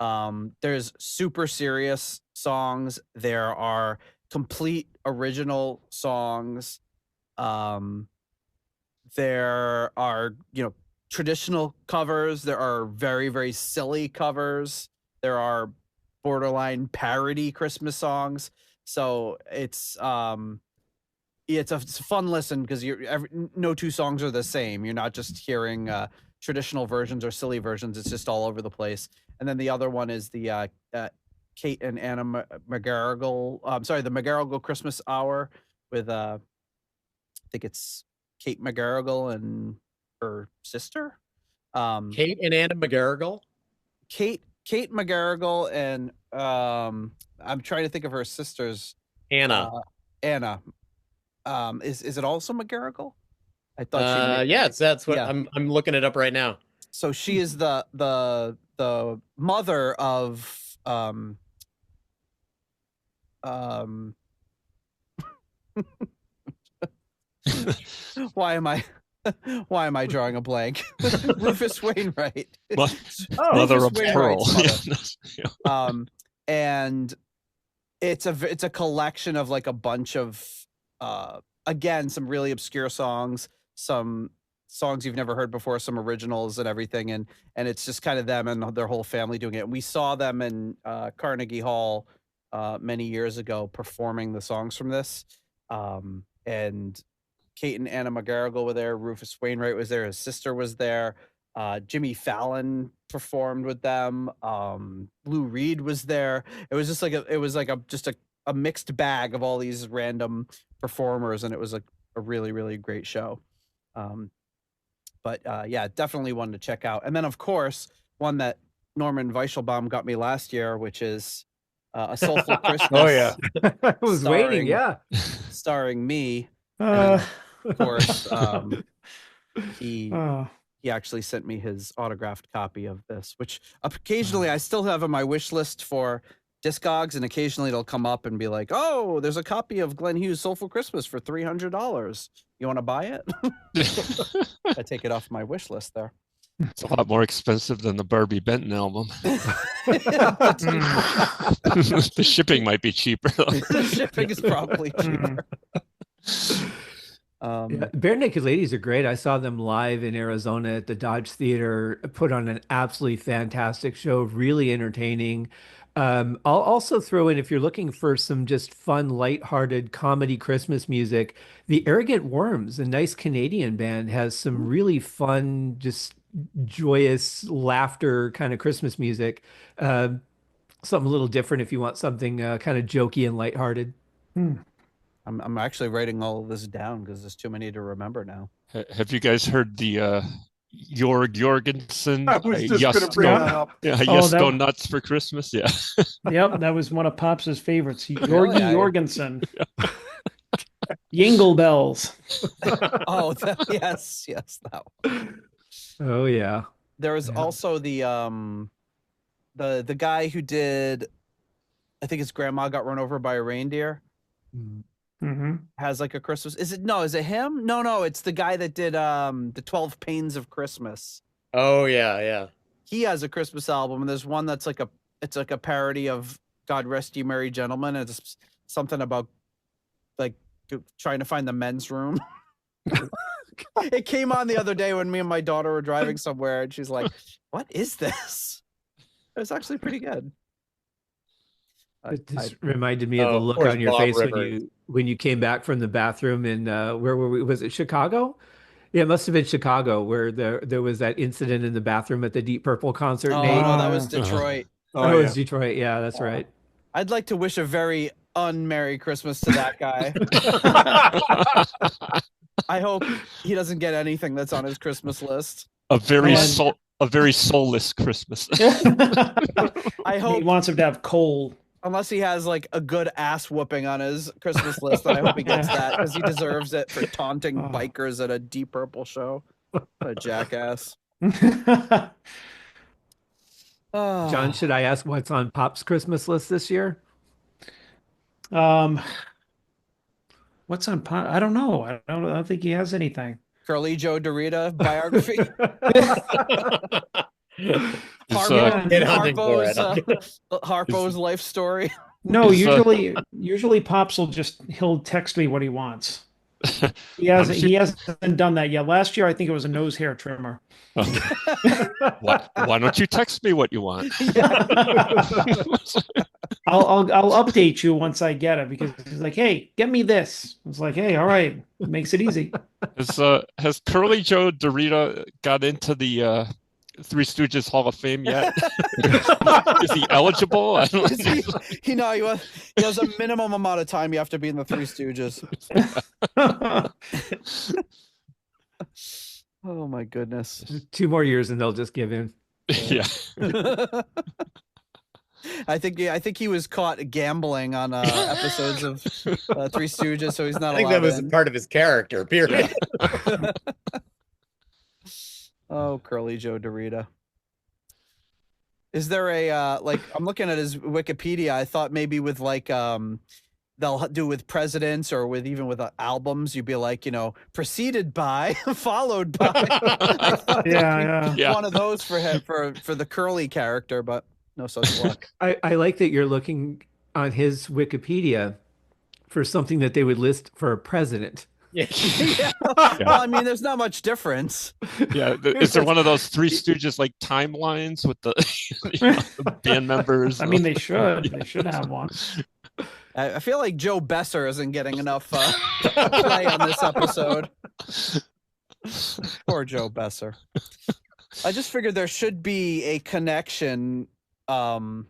there's super serious songs. There are complete original songs. There are, traditional covers. There are very, very silly covers. There are borderline parody Christmas songs. So it's a fun listen because no two songs are the same. You're not just hearing traditional versions or silly versions. It's just all over the place. And then the other one is the Kate and Anna McGarrigle. I'm sorry, the McGarrigle Christmas Hour with I think it's Kate McGarrigle and her sister. Kate and Anna McGarrigle. Kate McGarrigle and I'm trying to think of her sisters. Anna. Anna. Is it also McGarrigle? I thought she. Yeah, that's what I'm looking it up right now. So she is the mother of why am I drawing a blank? Rufus Wainwright. Mother of Pearl. And it's a collection of like a bunch of again, some really obscure songs, some songs you've never heard before, some originals and everything. And it's just kind of them and their whole family doing it. And we saw them in Carnegie Hall many years ago performing the songs from this. And Kate and Anna McGarrigle were there. Rufus Wainwright was there. His sister was there. Jimmy Fallon performed with them. Lou Reed was there. It was just like a mixed bag of all these random performers, and it was a really, really great show. But yeah, definitely one to check out. And then, of course, one that Norman Weichelbaum got me last year, which is A Soulful Christmas. Oh, yeah. I was waiting, yeah. Starring me. And of course, he actually sent me his autographed copy of this, which occasionally I still have on my wish list for Discogs, and occasionally it'll come up and be like, oh, there's a copy of Glenn Hughes' Soulful Christmas for $300. You want to buy it? I take it off my wish list there. It's a lot more expensive than the Barbie Benton album. The shipping might be cheaper. The shipping is probably cheaper. Bare Naked Ladies are great. I saw them live in Arizona at the Dodge Theater, put on an absolutely fantastic show, really entertaining. I'll also throw in, if you're looking for some just fun, lighthearted comedy Christmas music, the Arrogant Worms, a nice Canadian band, has some really fun, just joyous laughter kind of Christmas music. Something a little different if you want something kind of jokey and lighthearted. I'm actually writing all of this down because there's too many to remember now. Have you guys heard the Jorg Jorgensen? I was just going to bring that up. Yeah, Go Nuts for Christmas. Yeah. Yep, that was one of Pops's favorites. Jorgi Jorgensen. Jingle Bells. Oh, yes, that one. Oh yeah. There was also the guy who did, I think his grandma got run over by a reindeer. Mm-hmm. Has like a Christmas. Is it him? No, it's the guy that did the 12 Pains of Christmas. Oh yeah. He has a Christmas album, and there's one that's like a parody of God Rest You Merry Gentlemen. And it's something about like trying to find the men's room. It came on the other day when me and my daughter were driving somewhere, and she's like, "What is this?" It was actually pretty good. It just reminded me of the look on your face when you came back from the bathroom in where were we? Was it Chicago? Yeah, it must have been Chicago, where there was that incident in the bathroom at the Deep Purple concert. Oh, no, that was Detroit. It was Detroit. Yeah, that's right. I'd like to wish a very unmerry Christmas to that guy. I hope he doesn't get anything that's on his Christmas list. A very soulless Christmas. I hope he wants him to have coal. Unless he has like a good ass whooping on his Christmas list, then I hope he gets that because he deserves it for taunting bikers at a Deep Purple show. What a jackass. John, should I ask what's on Pop's Christmas list this year? What's on Pop? I don't know. I don't think he has anything. Curly Joe Dorita biography. Harpo's life story. No, usually Pops he'll text me what he wants. He hasn't done that yet. Last year, I think it was a nose hair trimmer. Why don't you text me what you want? I'll update you once I get it, because he's like, "Hey, get me this." It's like, "Hey, all right," makes it easy. Has Curly Joe Dorita got into the Three Stooges Hall of Fame yet? Is he eligible? I don't know. He has a minimum amount of time you have to be in the Three Stooges. Oh my goodness! 2 more years and they'll just give in. Yeah. I think he was caught gambling on episodes of Three Stooges, so he's not. I think that was part of his character. Period. Oh, Curly Joe Dorita. Is there a like? I'm looking at his Wikipedia. I thought maybe with like they'll do with presidents or even with albums, you'd be like, preceded by, followed by. I thought yeah. One of those for him for the Curly character, but no such luck. I like that you're looking on his Wikipedia for something that they would list for a president. Yeah. Well, I mean, there's not much difference. Yeah. Is there one of those Three Stooges like timelines with the, the band members? I mean, they should. They should have one. I feel like Joe Besser isn't getting enough play on this episode. Poor Joe Besser. I just figured there should be a connection, of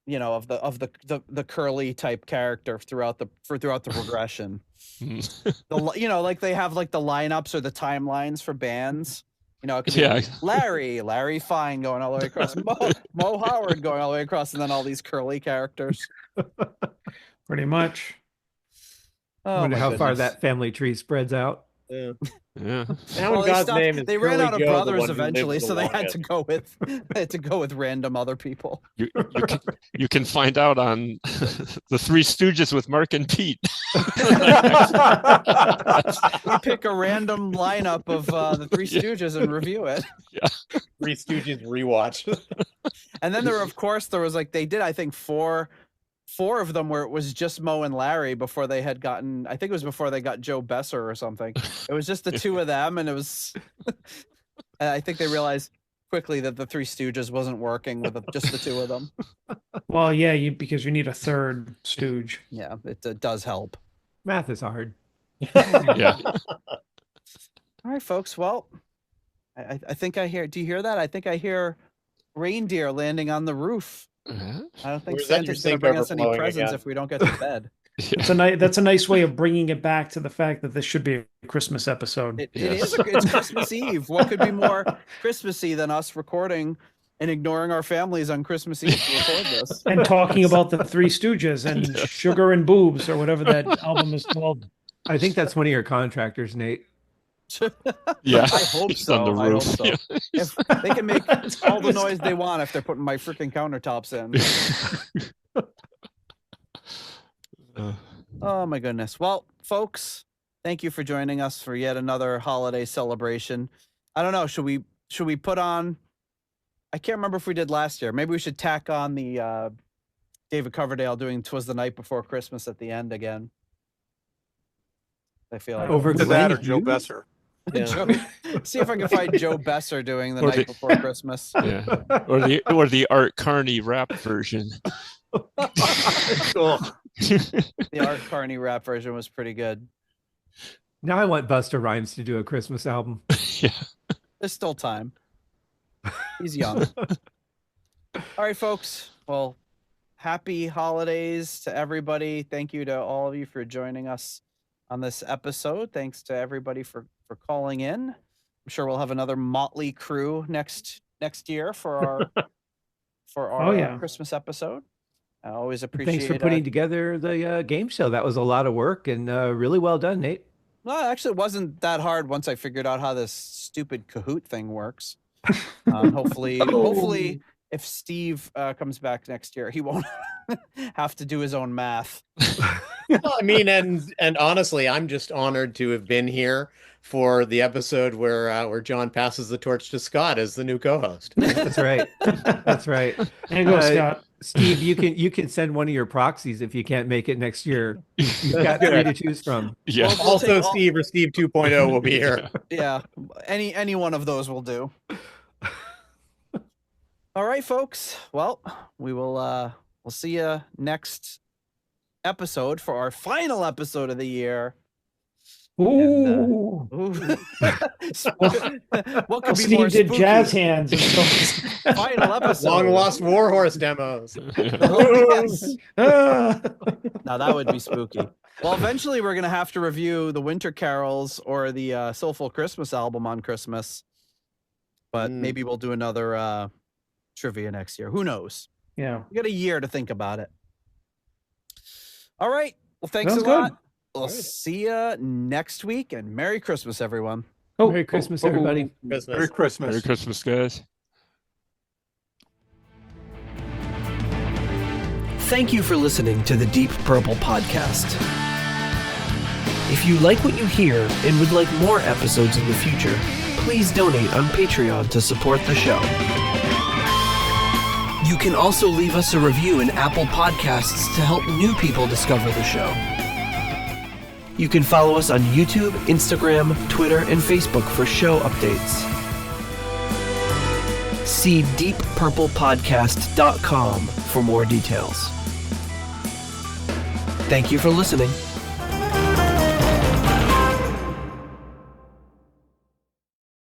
the Curly type character throughout the progression. Like they have like the lineups or the timelines for bands. It could be Larry Fine going all the way across, Mo Howard going all the way across, and then all these Curly characters. Pretty much. I wonder how far that family tree spreads out. Yeah. Well, they ran out of brothers eventually, so they had to go with random other people. You can find out on the Three Stooges with Mark and Pete. We pick a random lineup of the Three Stooges and review it. Yeah. Three Stooges rewatch. And then there was like they did, I think, four of them where it was just Mo and Larry before they had gotten, I think it was before they got Joe Besser or something. It was just the two of them, and it was I think they realized quickly that the Three Stooges wasn't working with just the two of them. Well, yeah, because you need a third stooge. Yeah, it does help. Math is hard. Yeah. All right, folks. Well, I think I hear. Do you hear that? I think I hear reindeer landing on the roof. I don't think Santa's going to bring us any presents if we don't get to bed. That's a nice way of bringing it back to the fact that this should be a Christmas episode. It's Christmas Eve. What could be more Christmassy than us recording and ignoring our families on Christmas Eve to record this? And talking about the Three Stooges and Sugar and Boobs or whatever that album is called. I think that's one of your contractors, Nate. Yeah, I hope so. On the I hope roof. so. If they can make all the noise they want if they're putting my freaking countertops in. Oh my goodness. Well, folks, thank you for joining us for yet another holiday celebration. I don't know. Should we put on? I can't remember if we did last year. Maybe we should tack on the David Coverdale doing "'Twas the Night Before Christmas" at the end again. I feel like over that or Joe Besser. Yeah. See if I can find Joe Besser doing the Night Before Christmas. Yeah, or the Art Carney rap version. The Art Carney rap version was pretty good. Now I want Busta Rhymes to do a Christmas album. Yeah, there's still time. He's young. All right, folks. Well, happy holidays to everybody. Thank you to all of you for joining us on this episode. Thanks to everybody for calling in. I'm sure we'll have another motley crew next year for our Christmas episode. I always appreciate. Thanks for putting together the game show. That was a lot of work and really well done, Nate. Well, actually, it wasn't that hard once I figured out how this stupid Kahoot thing works. Hopefully, if Steve comes back next year, he won't have to do his own math. Well, I mean, and honestly, I'm just honored to have been here for the episode where John passes the torch to Scott as the new co-host. That's right. That's right. And go, Scott. Steve, you can send one of your proxies if you can't make it next year. You've got 3 to choose from. Yeah. Well, also, Steve or Steve 2.0 will be here. Yeah, any one of those will do. All right, folks. Well, we'll see you next episode for our final episode of the year. Ooh. What could be Steve more did spooky? jazz hands. Final episode. Long lost warhorse demos. Oh, yes. Now that would be spooky. Well, eventually we're gonna have to review the Winter Carols or the Soulful Christmas album on Christmas, but maybe we'll do another trivia next year. Who knows? Yeah, we got a year to think about it. All right. Well, thanks Sounds a lot. good. We'll see you next week, and Merry Christmas, everyone. Merry Christmas, everybody. Merry Christmas. Merry Christmas, guys. Thank you for listening to the Deep Purple Podcast. If you like what you hear and would like more episodes in the future, please donate on Patreon to support the show. You can also leave us a review in Apple Podcasts to help new people discover the show. You can follow us on YouTube, Instagram, Twitter, and Facebook for show updates. See deeppurplepodcast.com for more details. Thank you for listening.